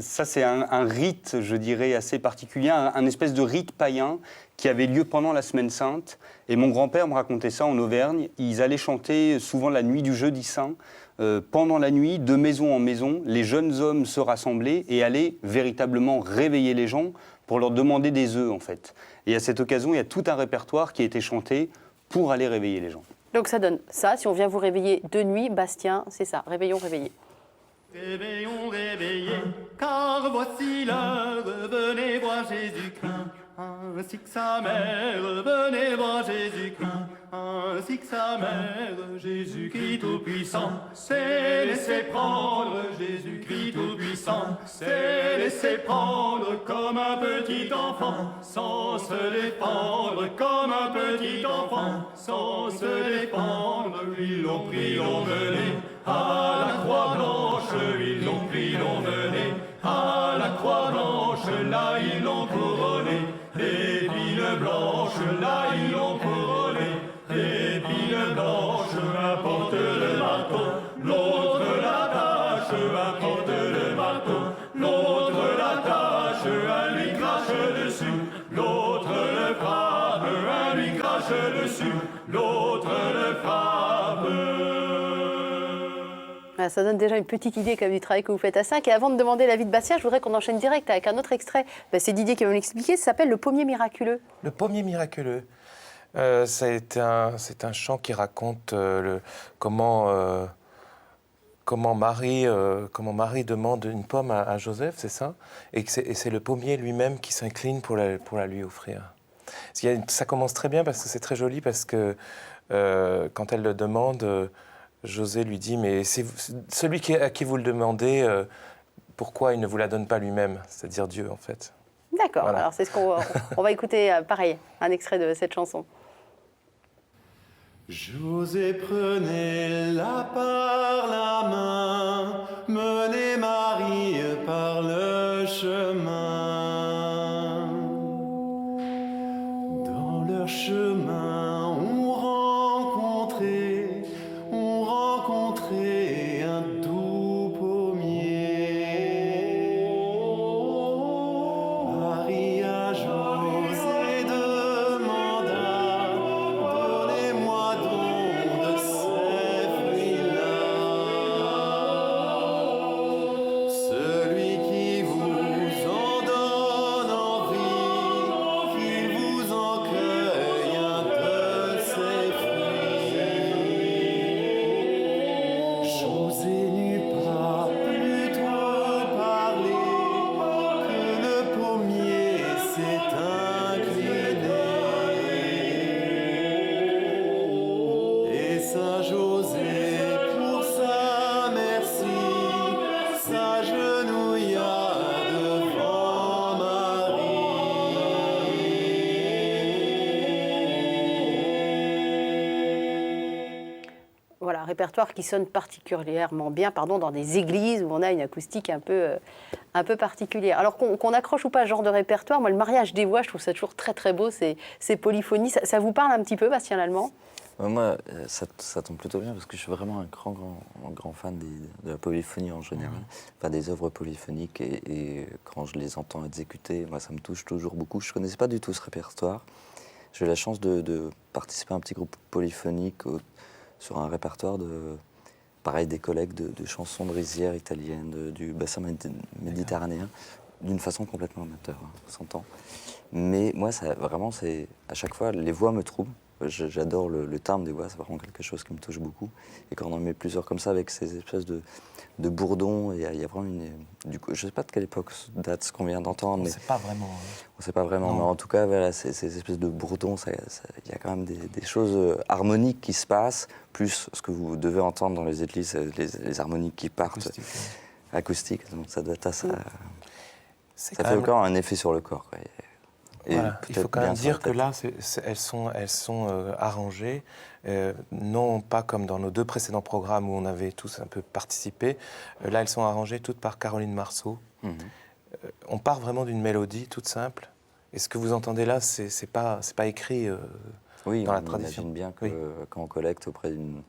Speaker 5: rite, je dirais, assez particulier, un espèce de rite païen qui avait lieu pendant la Semaine Sainte. Et mon grand-père me racontait ça en Auvergne. Ils allaient chanter souvent la nuit du jeudi saint pendant la nuit, de maison en maison, les jeunes hommes se rassemblaient et allaient véritablement réveiller les gens pour leur demander des œufs, en fait. Et à cette occasion, il y a tout un répertoire qui a été chanté pour aller réveiller les gens.
Speaker 1: Donc ça donne ça, si on vient vous réveiller de nuit, Bastien, c'est ça, réveillons, réveillez.
Speaker 6: Réveillons, réveillez, car voici l'heure, venez voir Jésus-Christ, ainsi que sa mère, venez voir Jésus-Christ, ainsi que sa mère, Jésus-Christ tout-puissant, s'est laissé prendre, Jésus-Christ tout-puissant, s'est laissé prendre comme un petit enfant, sans se défendre, comme un petit enfant, sans se défendre, ils l'ont pris, l'ont mené à la croix blanche, ils l'ont pris, l'ont mené à la croix blanche, là ils l'ont couronné, d'épines blanches, là ils l'ont couronné, d'épines blanches, apporte le marteau, l'autre l'attache, apporte le marteau, l'autre l'attache, un lui crache dessus, l'autre le frappe, un lui crache dessus, l'autre le frappe.
Speaker 1: Ça donne déjà une petite idée quand même du travail que vous faites à 5. Et avant de demander l'avis de Bastien, je voudrais qu'on enchaîne direct avec un autre extrait. C'est Didier qui va me l'expliquer. Ça s'appelle Le Pommier miraculeux.
Speaker 4: Le pommier miraculeux, c'est un chant qui raconte comment Marie demande une pomme à Joseph, c'est ça? Et c'est le pommier lui-même qui s'incline pour la lui offrir. Ça commence très bien parce que c'est très joli, parce que quand elle le demande, José lui dit « Mais c'est celui à qui vous le demandez, pourquoi il ne vous la donne pas lui-même ?» C'est-à-dire Dieu, en fait.
Speaker 1: D'accord,
Speaker 4: Voilà.
Speaker 1: alors c'est ce qu'on va écouter, pareil, un extrait de cette chanson.
Speaker 6: José prenait-la par la main, menait Marie par le chemin. Dans leur chemin, on rencontrait un doux pommier. Marie à José demanda, donnez-moi donc de ces fruits-là. Celui qui vous en donne envie, qu'il vous en cueille un de ces fruits. José n'eut pas plus trop parlé, que le pommier s'est incliné. Et Saint José, pour sa merci, s'agenouilla devant Marie.
Speaker 1: Voilà, répertoire qui sonne particulièrement bien, dans des églises où on a une acoustique un peu particulière. Alors qu'on accroche ou pas ce genre de répertoire, moi le mariage des voix, je trouve ça toujours très très beau, ces polyphonies. Ça vous parle un petit peu, Bastien Lallemand?
Speaker 2: Moi, ça tombe plutôt bien parce que je suis vraiment un grand fan de la polyphonie en général, enfin des œuvres polyphoniques, et quand je les entends exécuter, moi ça me touche toujours beaucoup. Je ne connaissais pas du tout ce répertoire. J'ai eu la chance de participer à un petit groupe polyphonique sur un répertoire des collègues de chansons de rizières italiennes, du bassin méditerranéen, d'une façon complètement amateur, on s'entend. Mais moi, c'est à chaque fois, les voix me troublent. J'adore le timbre des voix, c'est vraiment quelque chose qui me touche beaucoup. Et quand on en met plusieurs comme ça, avec ces espèces de bourdons, il y a vraiment du coup, je ne sais pas de quelle époque date ce qu'on vient d'entendre.
Speaker 4: On ne sait pas vraiment.
Speaker 2: On ne sait pas vraiment, mais en tout cas, voilà, ces espèces de bourdons, il y a quand même des choses harmoniques qui se passent, plus ce que vous devez entendre dans les églises, les harmoniques qui partent, acoustiques. Donc ça doit être ça. Ça fait encore un effet sur le corps, quoi. Et
Speaker 4: voilà. Il faut quand même dire que là, elles sont arrangées, non pas comme dans nos deux précédents programmes où on avait tous un peu participé. Là, elles sont arrangées toutes par Caroline Marceau. On part vraiment d'une mélodie toute simple. Et ce que vous entendez là, c'est pas écrit dans la tradition.
Speaker 2: On imagine bien que quand on collecte auprès d'une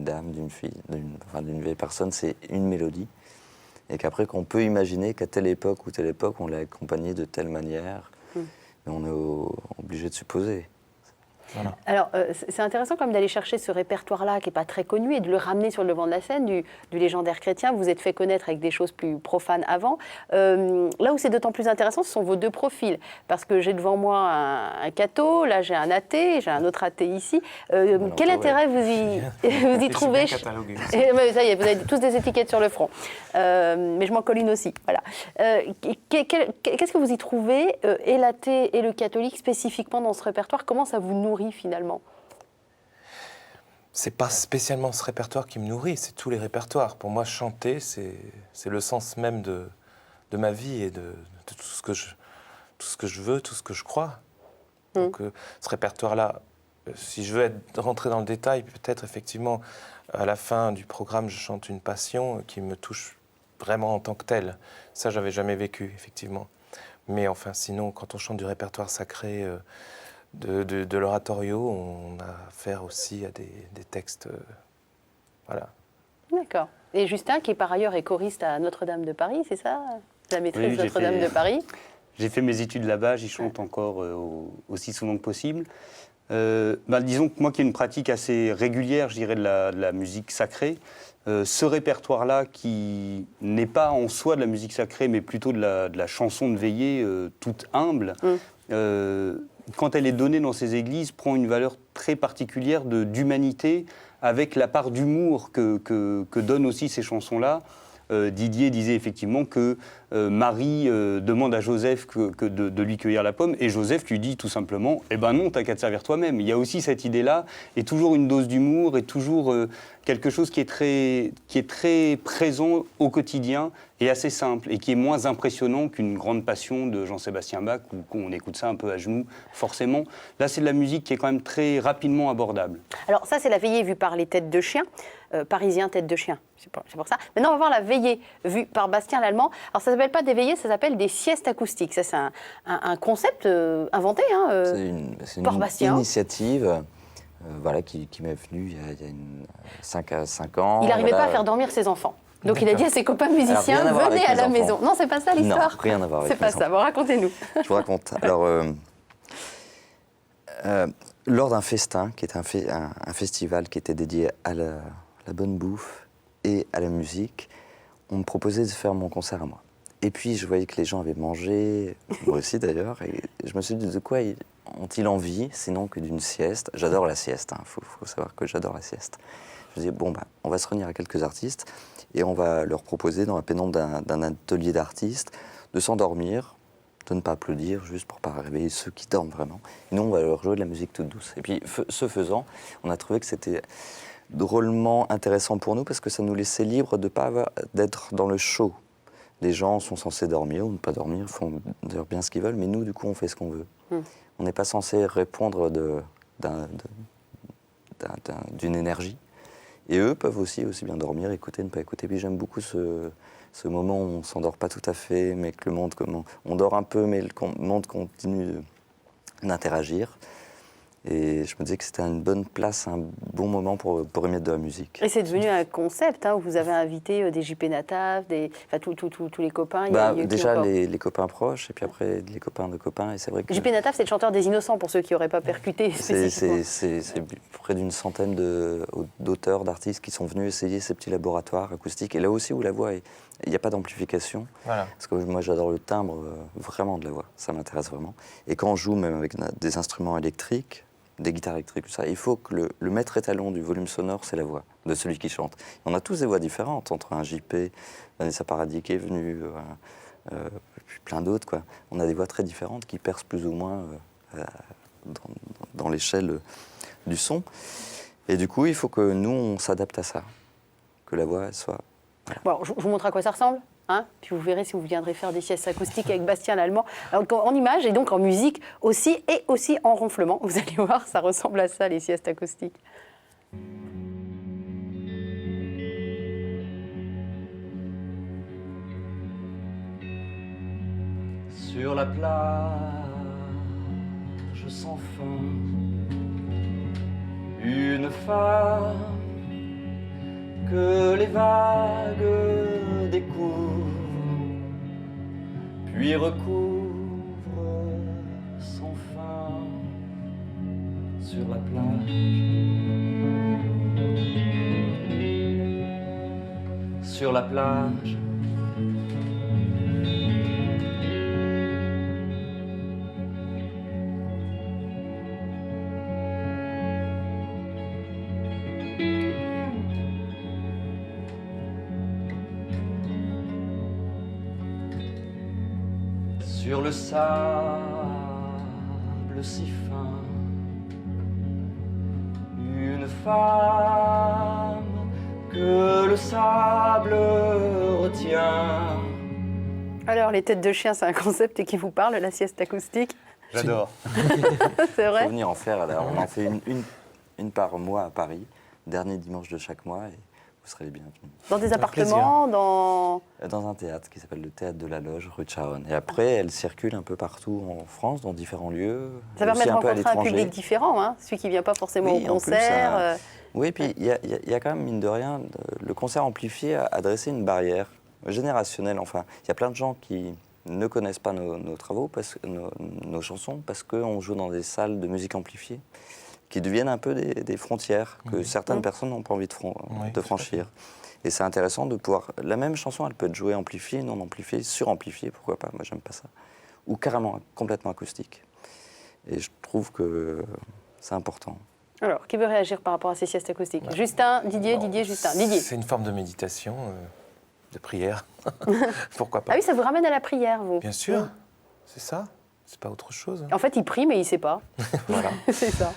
Speaker 2: dame, d'une fille, d'une vieille personne, c'est une mélodie. Et qu'après, qu'on peut imaginer qu'à telle époque ou telle époque, on l'a accompagné de telle manière. Mais on est obligé de supposer.
Speaker 4: Voilà.
Speaker 1: Alors, c'est intéressant quand même d'aller chercher ce répertoire-là qui n'est pas très connu et de le ramener sur le devant de la scène du légendaire chrétien. Vous vous êtes fait connaître avec des choses plus profanes avant. Là où c'est d'autant plus intéressant, ce sont vos deux profils. Parce que j'ai devant moi un catho, là j'ai un athée, j'ai un autre athée ici. Quel intérêt vous y trouvez Ça y est, vous avez tous des étiquettes sur le front. Mais je m'en colle une aussi. Voilà. Qu'est-ce que vous y trouvez, et l'athée et le catholique, spécifiquement dans ce répertoire? Comment ça vous nourrit finalement?
Speaker 4: C'est pas spécialement ce répertoire qui me nourrit, c'est tous les répertoires. Pour moi, chanter, c'est le sens même de ma vie et de tout ce que je veux, tout ce que je crois. Donc ce répertoire-là, si je veux rentrer dans le détail, peut-être effectivement, à la fin du programme, je chante une passion qui me touche vraiment en tant que telle. Ça, j'avais jamais vécu, effectivement. Mais enfin, sinon, quand on chante du répertoire sacré, de l'oratorio, on a affaire aussi à des textes, voilà.
Speaker 1: D'accord. Et Justin, qui par ailleurs est choriste à Notre-Dame de Paris, c'est ça? La maîtrise
Speaker 5: Oui,
Speaker 1: Notre-Dame de Paris.
Speaker 5: J'ai fait mes études là-bas, j'y chante encore aussi souvent que possible. Disons que moi qui ai une pratique assez régulière, je dirais, de la musique sacrée, ce répertoire-là qui n'est pas en soi de la musique sacrée, mais plutôt de la chanson de veillée toute humble, quand elle est donnée dans ces églises, prend une valeur très particulière d'humanité, avec la part d'humour que donnent aussi ces chansons-là. Didier disait effectivement que Marie demande à Joseph de lui cueillir la pomme, et Joseph lui dit tout simplement « Eh ben non, t'as qu'à te servir toi-même ». Il y a aussi cette idée-là, et toujours une dose d'humour, et toujours quelque chose qui est très présent au quotidien, et assez simple, et qui est moins impressionnant qu'une grande passion de Jean-Sébastien Bach, où on écoute ça un peu à genoux, forcément. Là, c'est de la musique qui est quand même très rapidement abordable.
Speaker 1: Alors ça, c'est la veillée vue par les têtes de chien, parisiens têtes de chien, c'est pour ça. Maintenant, on va voir la veillée vue par Bastien Lallemand. Alors ça ne s'appelle pas des veillées, ça s'appelle des siestes acoustiques. Ça, c'est un concept inventé
Speaker 2: C'est
Speaker 1: par
Speaker 2: une
Speaker 1: Bastien.
Speaker 2: initiative voilà, qui m'est venue il y a 5 ans.
Speaker 1: Il n'arrivait
Speaker 2: voilà.
Speaker 1: pas à faire dormir ses enfants. Donc il a dit à ses copains musiciens,
Speaker 2: rien à voir
Speaker 1: venez
Speaker 2: avec
Speaker 1: à
Speaker 2: les
Speaker 1: la
Speaker 2: enfants.
Speaker 1: maison. Non, c'est pas ça l'histoire.
Speaker 2: Non, rien à voir avec
Speaker 1: C'est pas
Speaker 2: les
Speaker 1: ça,
Speaker 2: enfants.
Speaker 1: bon, racontez-nous.
Speaker 2: Je vous raconte. Alors, lors d'un festin, qui était un festival qui était dédié à la bonne bouffe et à la musique, on me proposait de faire mon concert à moi. Et puis, je voyais que les gens avaient mangé, moi aussi d'ailleurs, et je me suis dit, de quoi ont-ils envie, sinon que d'une sieste? J'adore la sieste, faut savoir que j'adore la sieste. Je me dis, bon, on va se réunir à quelques artistes, et on va leur proposer, dans la pénombre d'un atelier d'artistes, de s'endormir, de ne pas applaudir, juste pour ne pas réveiller ceux qui dorment vraiment. Et nous, on va leur jouer de la musique toute douce. Et puis, ce faisant, on a trouvé que c'était drôlement intéressant pour nous, parce que ça nous laissait libre d'être dans le show. Les gens sont censés dormir ou ne pas dormir, font d'ailleurs bien ce qu'ils veulent, mais nous, du coup, on fait ce qu'on veut. On n'est pas censé répondre d'une énergie. Et eux peuvent aussi bien dormir, écouter, ne pas écouter. Puis j'aime beaucoup ce moment où on ne s'endort pas tout à fait, mais que le monde, on dort un peu, mais le monde continue d'interagir. Et je me disais que c'était une bonne place, un bon moment pour émettre de la musique.
Speaker 1: Et c'est devenu un concept, où vous avez invité des JP Nataf, tous les copains.
Speaker 2: Déjà les copains proches, et puis après les copains de copains. Et c'est vrai que
Speaker 1: JP Nataf, c'est le chanteur des Innocents, pour ceux qui n'auraient pas percuté spécifiquement.
Speaker 2: C'est près d'une centaine d'auteurs, d'artistes qui sont venus essayer ces petits laboratoires acoustiques. Et là aussi où la voix, il n'y a pas d'amplification. Voilà. Parce que moi j'adore le timbre vraiment de la voix, ça m'intéresse vraiment. Et quand on joue même avec des instruments électriques, des guitares électriques, tout ça, il faut que le maître étalon du volume sonore, c'est la voix de celui qui chante. Et on a tous des voix différentes, entre un JP, Vanessa Paradis qui est venue, puis plein d'autres, quoi. On a des voix très différentes qui percent plus ou moins dans l'échelle du son. Et du coup, il faut que nous, on s'adapte à ça, que la voix soit...
Speaker 1: Voilà. Bon, je vous montre à quoi ça ressemble. Puis vous verrez si vous viendrez faire des siestes acoustiques avec Bastien Lallemand. Alors, en image et donc en musique aussi, et aussi en ronflement. Vous allez voir, ça ressemble à ça, les siestes acoustiques.
Speaker 3: Sur la plage sans fin, une femme que les vagues découvrent, puis recouvrent sans fin sur la plage. Sur le sable si fin, une femme que le sable retient.
Speaker 1: Alors, les têtes de chien, c'est un concept qui vous parle, la sieste acoustique.
Speaker 5: J'adore.
Speaker 1: C'est
Speaker 2: Il
Speaker 1: vrai.
Speaker 2: faut venir en faire. Alors, on en fait une par mois à Paris, dernier dimanche de chaque mois, et vous serez les bienvenus.
Speaker 1: Dans des
Speaker 4: Un
Speaker 1: appartements, dans...
Speaker 2: Dans un théâtre qui s'appelle le Théâtre de la Loge, rue de Charonne. Et après, elle circule un peu partout en France, dans différents lieux.
Speaker 1: Ça permet
Speaker 2: aussi
Speaker 1: de
Speaker 2: un peu à
Speaker 1: rencontrer un
Speaker 2: l'étranger.
Speaker 1: public différent, hein, celui qui ne vient pas forcément
Speaker 2: Oui,
Speaker 1: au
Speaker 2: en plus,
Speaker 1: concert.
Speaker 2: ça- Oui, puis il y a quand même, mine de rien, le concert amplifié a dressé une barrière générationnelle. Enfin, il y a plein de gens qui ne connaissent pas nos travaux, nos chansons, parce qu'on joue dans des salles de musique amplifiée qui deviennent un peu des frontières que certaines personnes n'ont pas envie de
Speaker 4: Oui,
Speaker 2: de franchir. Et c'est intéressant de pouvoir... La même chanson, elle peut être jouée amplifiée, non amplifiée, suramplifiée, pourquoi pas, moi j'aime pas ça. Ou carrément, complètement acoustique. Et je trouve que c'est important.
Speaker 1: Alors, qui veut réagir par rapport à ces siestes acoustiques? Justin, Didier, Justin. Didier.
Speaker 4: C'est une forme de méditation, de prière. Pourquoi pas?
Speaker 1: Ah oui, ça vous ramène à la prière, vous?
Speaker 4: Bien sûr, c'est ça. C'est pas autre chose.
Speaker 1: En fait, il prie, mais il ne sait pas.
Speaker 4: Voilà.
Speaker 1: C'est ça.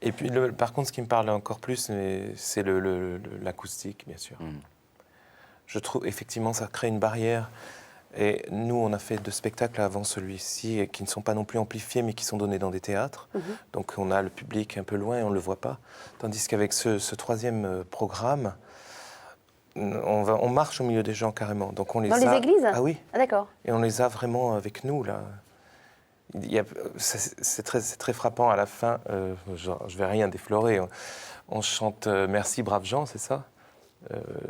Speaker 4: Et puis, par contre, ce qui me parle encore plus, c'est l'acoustique, bien sûr. Je trouve, effectivement, ça crée une barrière. Et nous, on a fait 2 spectacles avant celui-ci, qui ne sont pas non plus amplifiés, mais qui sont donnés dans des théâtres. Donc, on a le public un peu loin et on ne le voit pas. Tandis qu'avec ce 3e programme, on marche au milieu des gens carrément. Donc on les
Speaker 1: Dans les
Speaker 4: a...
Speaker 1: églises?
Speaker 4: Ah oui.
Speaker 1: Ah d'accord.
Speaker 4: Et on les a vraiment avec nous, là. C'est très frappant à la fin. Je ne vais rien déflorer. On chante Merci, braves gens, c'est ça?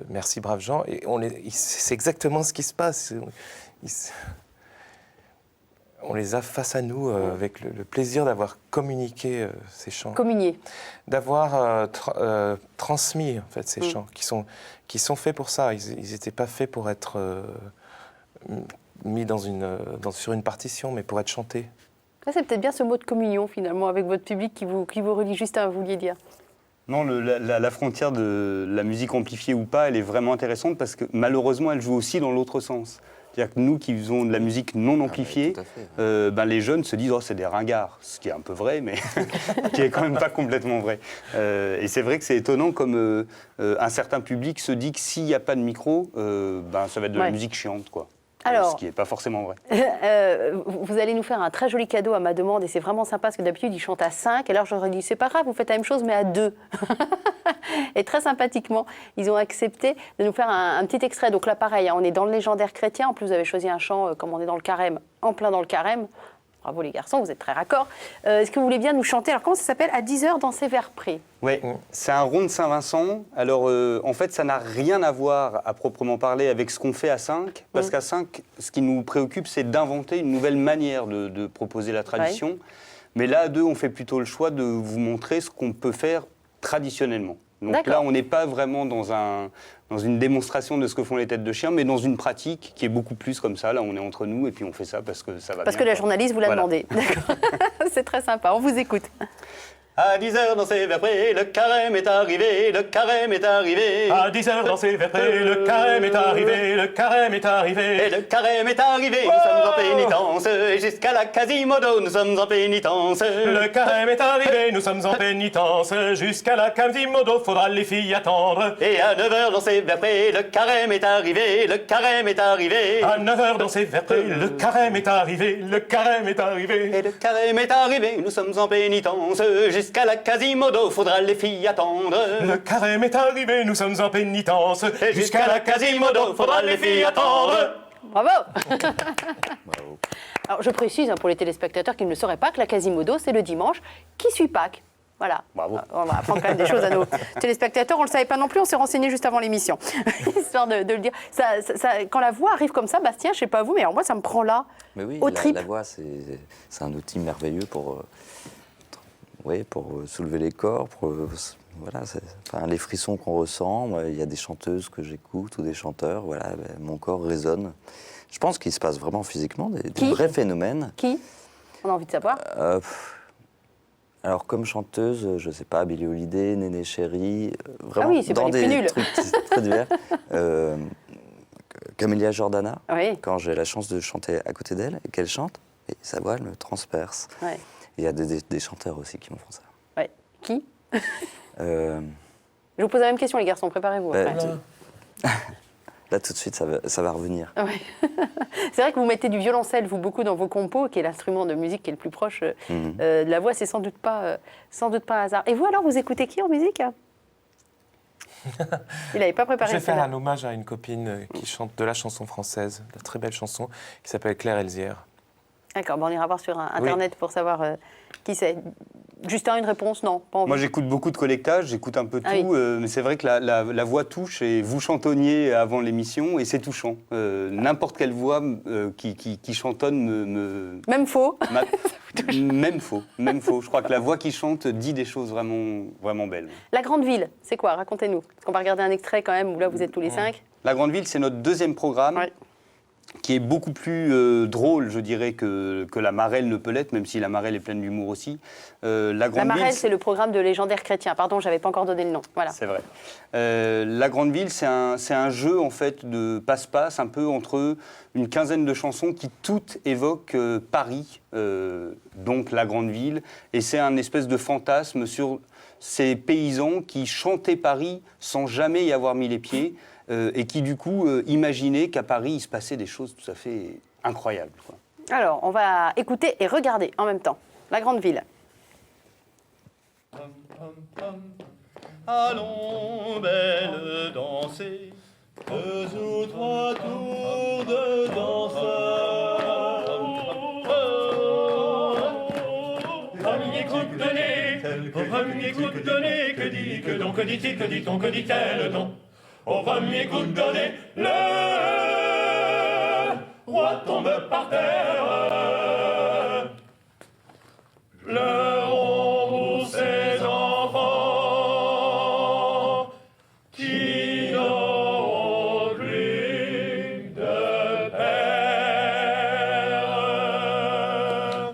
Speaker 4: Merci, braves gens. Et c'est exactement ce qui se passe. On les a face à nous avec le plaisir d'avoir communiqué ces chants.
Speaker 1: Communier.
Speaker 4: D'avoir transmis, en fait, ces chants qui sont faits pour ça. Ils n'étaient pas faits pour être mis sur une partition, mais pour être chantés.
Speaker 1: Ça, c'est peut-être bien ce mot de communion, finalement, avec votre public qui vous relie. Justin, vous vouliez dire?
Speaker 5: Non, la frontière de la musique amplifiée ou pas, elle est vraiment intéressante parce que malheureusement, elle joue aussi dans l'autre sens. C'est-à-dire que nous qui faisons de la musique non amplifiée,
Speaker 2: tout à fait,
Speaker 5: les jeunes se disent « oh, c'est des ringards », ce qui est un peu vrai, mais qui est quand même pas complètement vrai. Et c'est vrai que c'est étonnant comme un certain public se dit que s'il n'y a pas de micro, ça va être de la musique chiante, quoi.
Speaker 1: Alors,
Speaker 5: ce qui n'est pas forcément vrai.
Speaker 1: Vous allez nous faire un très joli cadeau à ma demande, et c'est vraiment sympa, parce que d'habitude, ils chantent à 5, et alors j'aurais dit, c'est pas grave, vous faites la même chose, mais à 2. Et très sympathiquement, ils ont accepté de nous faire un petit extrait. Donc là, pareil, on est dans le légendaire chrétien, en plus vous avez choisi un chant, comme on est dans le carême, en plein dans le carême. Bravo les garçons, vous êtes très raccords. Est-ce que vous voulez bien nous chanter? Alors comment ça s'appelle? À 10h dans ces vers près.
Speaker 5: Oui, c'est un rond de Saint-Vincent. Alors, en fait, ça n'a rien à voir, à proprement parler, avec ce qu'on fait à 5. Parce qu'à 5, ce qui nous préoccupe, c'est d'inventer une nouvelle manière de proposer la tradition. Mais là, à 2, on fait plutôt le choix de vous montrer ce qu'on peut faire traditionnellement. Donc là, on n'est pas vraiment dans une démonstration de ce que font les têtes de chien, mais dans une pratique qui est beaucoup plus comme ça. Là, on est entre nous et puis on fait ça parce que ça va bien.
Speaker 1: Parce que la journaliste vous l'a
Speaker 5: Voilà.
Speaker 1: demandé. D'accord. C'est très sympa, on vous écoute.
Speaker 6: À 10h dans ces vers près, le carême est arrivé, le carême est arrivé.
Speaker 7: À 10h dans ces vers près, le carême est arrivé, le carême est arrivé.
Speaker 6: Et le carême est arrivé, nous sommes en pénitence, et jusqu'à la Quasimodo, nous sommes en pénitence.
Speaker 7: Le carême est arrivé, nous sommes en pénitence. Jusqu'à la Quasimodo, faudra les filles attendre.
Speaker 6: Et à 9h dans ces vers près, le carême est arrivé, le carême est arrivé.
Speaker 7: À 9h dans ces vers près, le carême est arrivé, le carême est arrivé.
Speaker 6: Et le carême est arrivé, nous sommes en pénitence, jusqu'à la Quasimodo, faudra les filles attendre.
Speaker 7: Le carême est arrivé, nous sommes en pénitence.
Speaker 6: Et jusqu'à la Quasimodo, faudra les filles attendre.
Speaker 1: Bravo. Alors je précise pour les téléspectateurs qui ne le sauraient pas que la Quasimodo, c'est le dimanche qui suit Pâques. Voilà.
Speaker 5: Bravo.
Speaker 1: On va apprendre quand même des choses à nos téléspectateurs. On ne le savait pas non plus, on s'est renseigné juste avant l'émission. Histoire de le dire. Quand la voix arrive comme ça, Bastien, je ne sais pas vous, mais alors moi, ça me prend là,
Speaker 2: Mais oui,
Speaker 1: aux tripes.
Speaker 2: la voix, c'est un outil merveilleux pour soulever les corps, pour voilà, enfin, les frissons qu'on ressent, il y a des chanteuses que j'écoute ou des chanteurs, voilà, mon corps résonne. Je pense qu'il se passe vraiment physiquement des vrais phénomènes.
Speaker 1: Qui? On a envie de savoir.
Speaker 2: Alors, comme chanteuse, je sais pas, Billie Holiday, Néné Chéri, vraiment
Speaker 1: oui, c'est pas
Speaker 2: dans
Speaker 1: les plus
Speaker 2: des
Speaker 1: nuls.
Speaker 2: trucs très divers. Camélia Jordana,
Speaker 1: Oui.
Speaker 2: quand j'ai la chance de chanter à côté d'elle et qu'elle chante, et sa voix elle me transperce.
Speaker 1: Ouais.
Speaker 2: Il y a des chanteurs aussi qui me font ça.
Speaker 1: Ouais. Qui?
Speaker 2: Euh,
Speaker 1: Je vous pose la même question, les garçons, préparez-vous.
Speaker 2: bah,
Speaker 1: après.
Speaker 2: là, tout de suite, ça va revenir.
Speaker 1: Ouais. C'est vrai que vous mettez du violoncelle, vous, beaucoup dans vos compos, qui est l'instrument de musique qui est le plus proche de la voix. C'est sans doute pas un hasard. Et vous, alors, vous écoutez qui en musique? Il n'avait pas préparé
Speaker 4: Je vais faire
Speaker 1: celle-là.
Speaker 4: un hommage à une copine qui chante de la chanson française, de la très belle chanson, qui s'appelle Claire Elzière.
Speaker 1: D'accord, bon, on ira voir sur Internet pour savoir qui c'est. Justin, une réponse? Non, pas envie.
Speaker 5: Moi, j'écoute beaucoup de collectage, j'écoute un peu tout,
Speaker 1: Ah oui.
Speaker 5: mais c'est vrai que la voix touche, et vous chantonniez avant l'émission, et c'est touchant. N'importe quelle voix qui chantonne
Speaker 1: Même faux.
Speaker 5: Même faux. Je crois que la voix qui chante dit des choses vraiment, vraiment belles.
Speaker 1: La Grande Ville, c'est quoi? Racontez-nous. Parce qu'on va regarder un extrait quand même où là, vous êtes tous les 5.
Speaker 5: La Grande Ville, c'est notre deuxième programme.
Speaker 1: Ouais.
Speaker 5: Qui est beaucoup plus drôle, je dirais, que la Marelle ne peut l'être, même si la Marelle est pleine d'humour aussi. La Grande
Speaker 1: La Marelle,
Speaker 5: Ville,
Speaker 1: c'est le programme de Légendaires Chrétiens. Pardon, j'avais pas encore donné le nom. Voilà.
Speaker 5: c'est vrai. La Grande Ville, c'est un jeu en fait de passe-passe, un peu entre une quinzaine de chansons qui toutes évoquent Paris, donc la Grande Ville, et c'est un espèce de fantasme sur ces paysans qui chantaient Paris sans jamais y avoir mis les pieds. Et qui, du coup, imaginaient qu'à Paris, il se passait des choses tout à fait incroyables, quoi.
Speaker 1: Alors, on va écouter et regarder en même temps. La Grande Ville.
Speaker 6: Allons, belle, danser, 2 ou 3 tours de danseurs. Premier coup de nez, au premier coup de nez, que dit, que donc, que dit-il, que dit-on, que dit-elle donc? Au premier coup de donner, le roi tombe par terre. Pleurons ces enfants qui n'ont plus de père.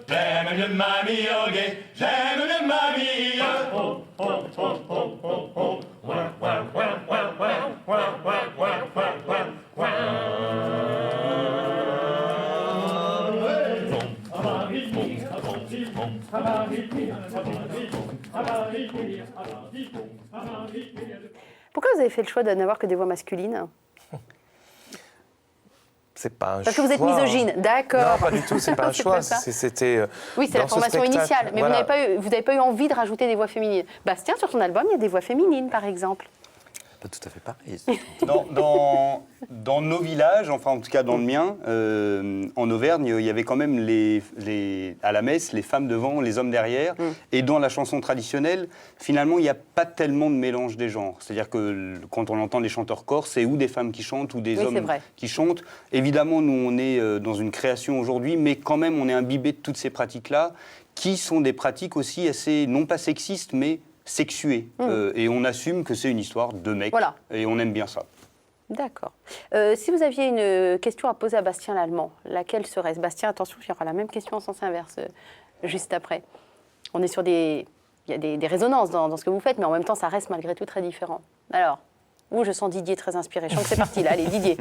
Speaker 6: J'aime mieux mamie au guet, j'aime mieux mamie. Oh, oh, oh, oh, oh, oh. Ouin, ouin, ouin, ouin, ouin, ouin, ouin, ouin, ouin, ouin, ouin.
Speaker 1: Pourquoi vous avez fait le choix de n'avoir que des voix masculines?
Speaker 4: C'est pas un
Speaker 1: Parce que vous êtes
Speaker 4: choix,
Speaker 1: misogyne, d'accord.
Speaker 4: Non, pas du tout, c'est pas un
Speaker 1: C'est
Speaker 4: choix.
Speaker 1: pas ça.
Speaker 4: C'était.
Speaker 1: Oui, c'est la
Speaker 4: dans ce
Speaker 1: formation
Speaker 4: spectacle,
Speaker 1: initiale, mais
Speaker 4: voilà.
Speaker 1: vous n'avez pas eu envie de rajouter des voix féminines. Bastien, sur son album, il y a des voix féminines, par exemple.
Speaker 2: Pas tout à fait pareil.
Speaker 5: Dans nos villages, enfin en tout cas dans le mien, en Auvergne, il y avait quand même à la messe les femmes devant, les hommes derrière. Et dans la chanson traditionnelle, finalement, il n'y a pas tellement de mélange des genres. C'est-à-dire que quand on entend les chanteurs corses, c'est ou des femmes qui chantent ou des
Speaker 1: Oui, c'est
Speaker 5: hommes
Speaker 1: vrai.
Speaker 5: qui chantent. Évidemment, nous, on est dans une création aujourd'hui, mais quand même, on est imbibé de toutes ces pratiques-là, qui sont des pratiques aussi assez, non pas sexistes, mais sexuées. Et on assume que c'est une histoire de mecs.
Speaker 1: Voilà.
Speaker 5: Et on aime bien ça.
Speaker 1: D'accord. Si vous aviez une question à poser à Bastien Lallemand, laquelle serait-ce? Bastien, attention, il y aura la même question en sens inverse juste après. On est sur des... Il y a des résonances dans ce que vous faites, mais en même temps, ça reste malgré tout très différent. Alors, je sens Didier très inspiré. Je sens que c'est parti, là. Allez, Didier.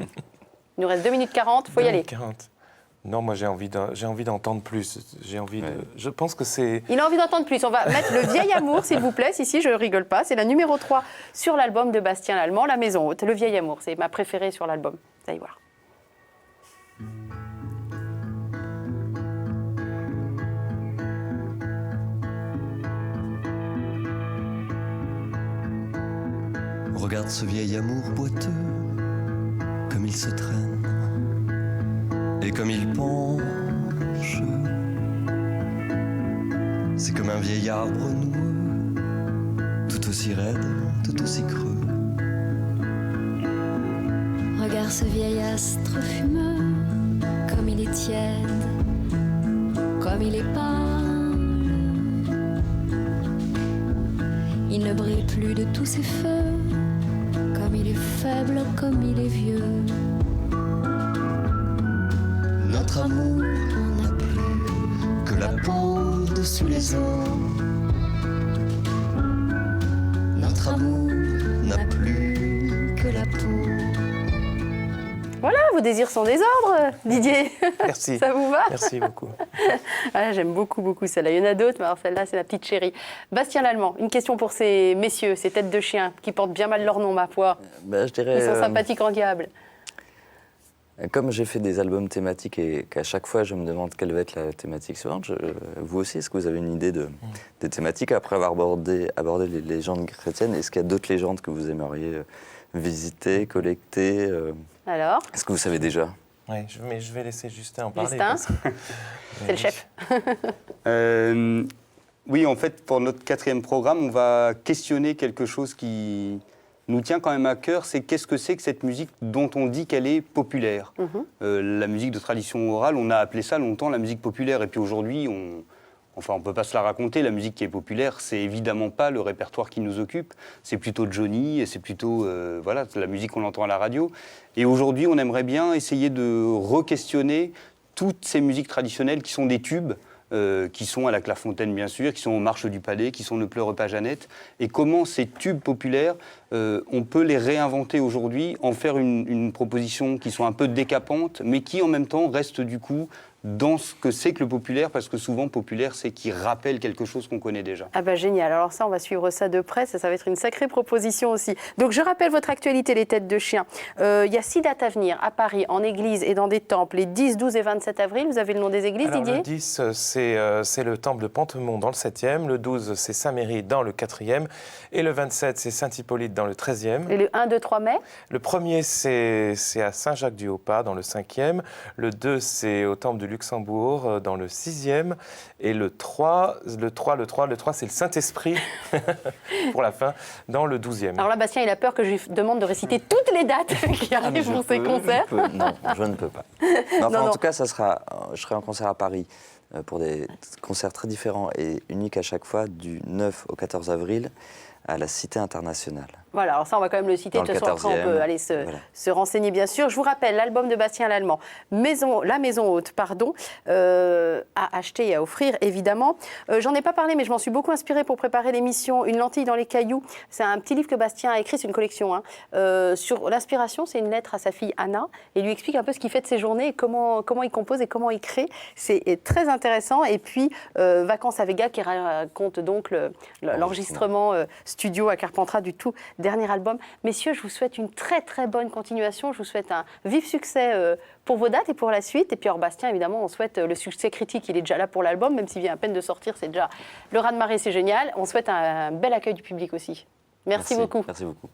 Speaker 1: Il nous reste 2 minutes 40, il faut y aller.
Speaker 4: 40. Non, moi j'ai envie d'entendre plus. J'ai envie de. Je pense que c'est.
Speaker 1: Il a envie d'entendre plus. On va mettre Le Vieil Amour, s'il vous plaît. Si, je rigole pas. C'est la numéro 3 sur l'album de Bastien Lallemand, La Maison Haute. Le Vieil Amour, c'est ma préférée sur l'album. Vous allez voir.
Speaker 8: Regarde ce vieil amour boiteux, comme il se traîne et comme il penche. C'est comme un vieil arbre noueux, tout aussi raide, tout aussi creux.
Speaker 9: Regarde ce vieil astre fumeux, comme il est tiède, comme il est pâle. il ne brille plus de tous ses feux. Comme il est faible, comme il est vieux. Notre amour n'a plus que la peau dessous les os. Notre amour n'a plus que la peau.
Speaker 1: Voilà, vos désirs sont désordres, Didier.
Speaker 4: Merci.
Speaker 1: Ça vous va?
Speaker 4: Merci beaucoup.
Speaker 1: Ah, j'aime beaucoup, beaucoup celle-là. Il y en a d'autres, mais alors celle-là, c'est la petite chérie. Bastien Lallemand, une question pour ces messieurs, ces têtes de chiens, qui portent bien mal leur nom, ma foi.
Speaker 2: Je dirais,
Speaker 1: Ils sont sympathiques en diable.
Speaker 2: comme j'ai fait des albums thématiques et qu'à chaque fois je me demande quelle va être la thématique suivante, vous aussi, est-ce que vous avez une idée des thématiques après avoir abordé les légendes chrétiennes? Est-ce qu'il y a d'autres légendes que vous aimeriez visiter, collecter
Speaker 1: Alors,
Speaker 2: Est-ce que vous savez déjà?
Speaker 4: Oui, mais je vais laisser Justin en parler.
Speaker 1: Justin,
Speaker 4: parce que-
Speaker 1: c'est le chef.
Speaker 5: Oui, en fait, pour notre 4e programme, on va questionner quelque chose qui nous tient quand même à cœur, c'est qu'est-ce que c'est que cette musique dont on dit qu'elle est populaire. La musique de tradition orale, on a appelé ça longtemps la musique populaire, et puis aujourd'hui, on peut pas se la raconter, la musique qui est populaire, c'est évidemment pas le répertoire qui nous occupe, c'est plutôt Johnny, et c'est plutôt voilà, la musique qu'on entend à la radio. Et aujourd'hui, on aimerait bien essayer de re-questionner toutes ces musiques traditionnelles qui sont des tubes, qui sont à la Clairefontaine bien sûr, qui sont aux Marches du Palais, qui sont Ne pleure pas Jeannette, et comment ces tubes populaires, on peut les réinventer aujourd'hui, en faire une proposition qui soit un peu décapante, mais qui en même temps reste du coup dans ce que c'est que le populaire, parce que souvent populaire, c'est qui rappelle quelque chose qu'on connaît déjà.
Speaker 1: Ah bah génial, alors ça on va suivre ça de près, ça va être une sacrée proposition aussi. Donc je rappelle votre actualité, les têtes de chien. Il y a 6 dates à venir à Paris, en église et dans des temples, les 10, 12 et 27 avril. Vous avez le nom des églises,
Speaker 4: Alors,
Speaker 1: Didier?
Speaker 4: le 10, c'est le temple de Pantemont dans le 7e, le 12, c'est Saint-Méry dans le 4e, et le 27, c'est Saint-Hippolyte dans le 13e.
Speaker 1: Et le 1, 2, 3 mai?
Speaker 4: Le premier, c'est à Saint-Jacques-du-Haut-Pas dans le 5e, le 2, c'est au temple de Luxembourg dans le 6e, et le 3, c'est le Saint-Esprit pour la fin, dans le 12e.
Speaker 1: Alors là, Bastien, il a peur que je lui demande de réciter toutes les dates qui arrivent pour ces concerts.
Speaker 2: Non, je ne peux pas. Non, enfin,
Speaker 1: Non.
Speaker 2: En tout cas, je serai en concert à Paris pour des concerts très différents et uniques à chaque fois, du 9 au 14 avril à la Cité internationale.
Speaker 1: Voilà, alors ça, on va quand même le citer.
Speaker 2: Dans
Speaker 1: De
Speaker 2: le
Speaker 1: toute façon, après, on
Speaker 2: 14e,
Speaker 1: peut aller se renseigner, bien sûr. Je vous rappelle, l'album de Bastien Lallemand, La Maison Haute, à acheter et à offrir, évidemment. J'en ai pas parlé, mais je m'en suis beaucoup inspirée pour préparer l'émission Une lentille dans les cailloux. C'est un petit livre que Bastien a écrit, c'est une collection, sur l'inspiration. C'est une lettre à sa fille Anna, et il lui explique un peu ce qu'il fait de ses journées, et comment il compose et comment il crée. C'est très intéressant. Et puis, Vacances à Vega, qui raconte donc l'enregistrement studio à Carpentras du tout dernier album. Messieurs, je vous souhaite une très très bonne continuation. Je vous souhaite un vif succès pour vos dates et pour la suite. Et puis alors Bastien, évidemment, on souhaite le succès critique. Il est déjà là pour l'album, même s'il vient à peine de sortir. C'est déjà le raz-de-marée, c'est génial. On souhaite un bel accueil du public aussi. Merci beaucoup.
Speaker 2: Merci beaucoup.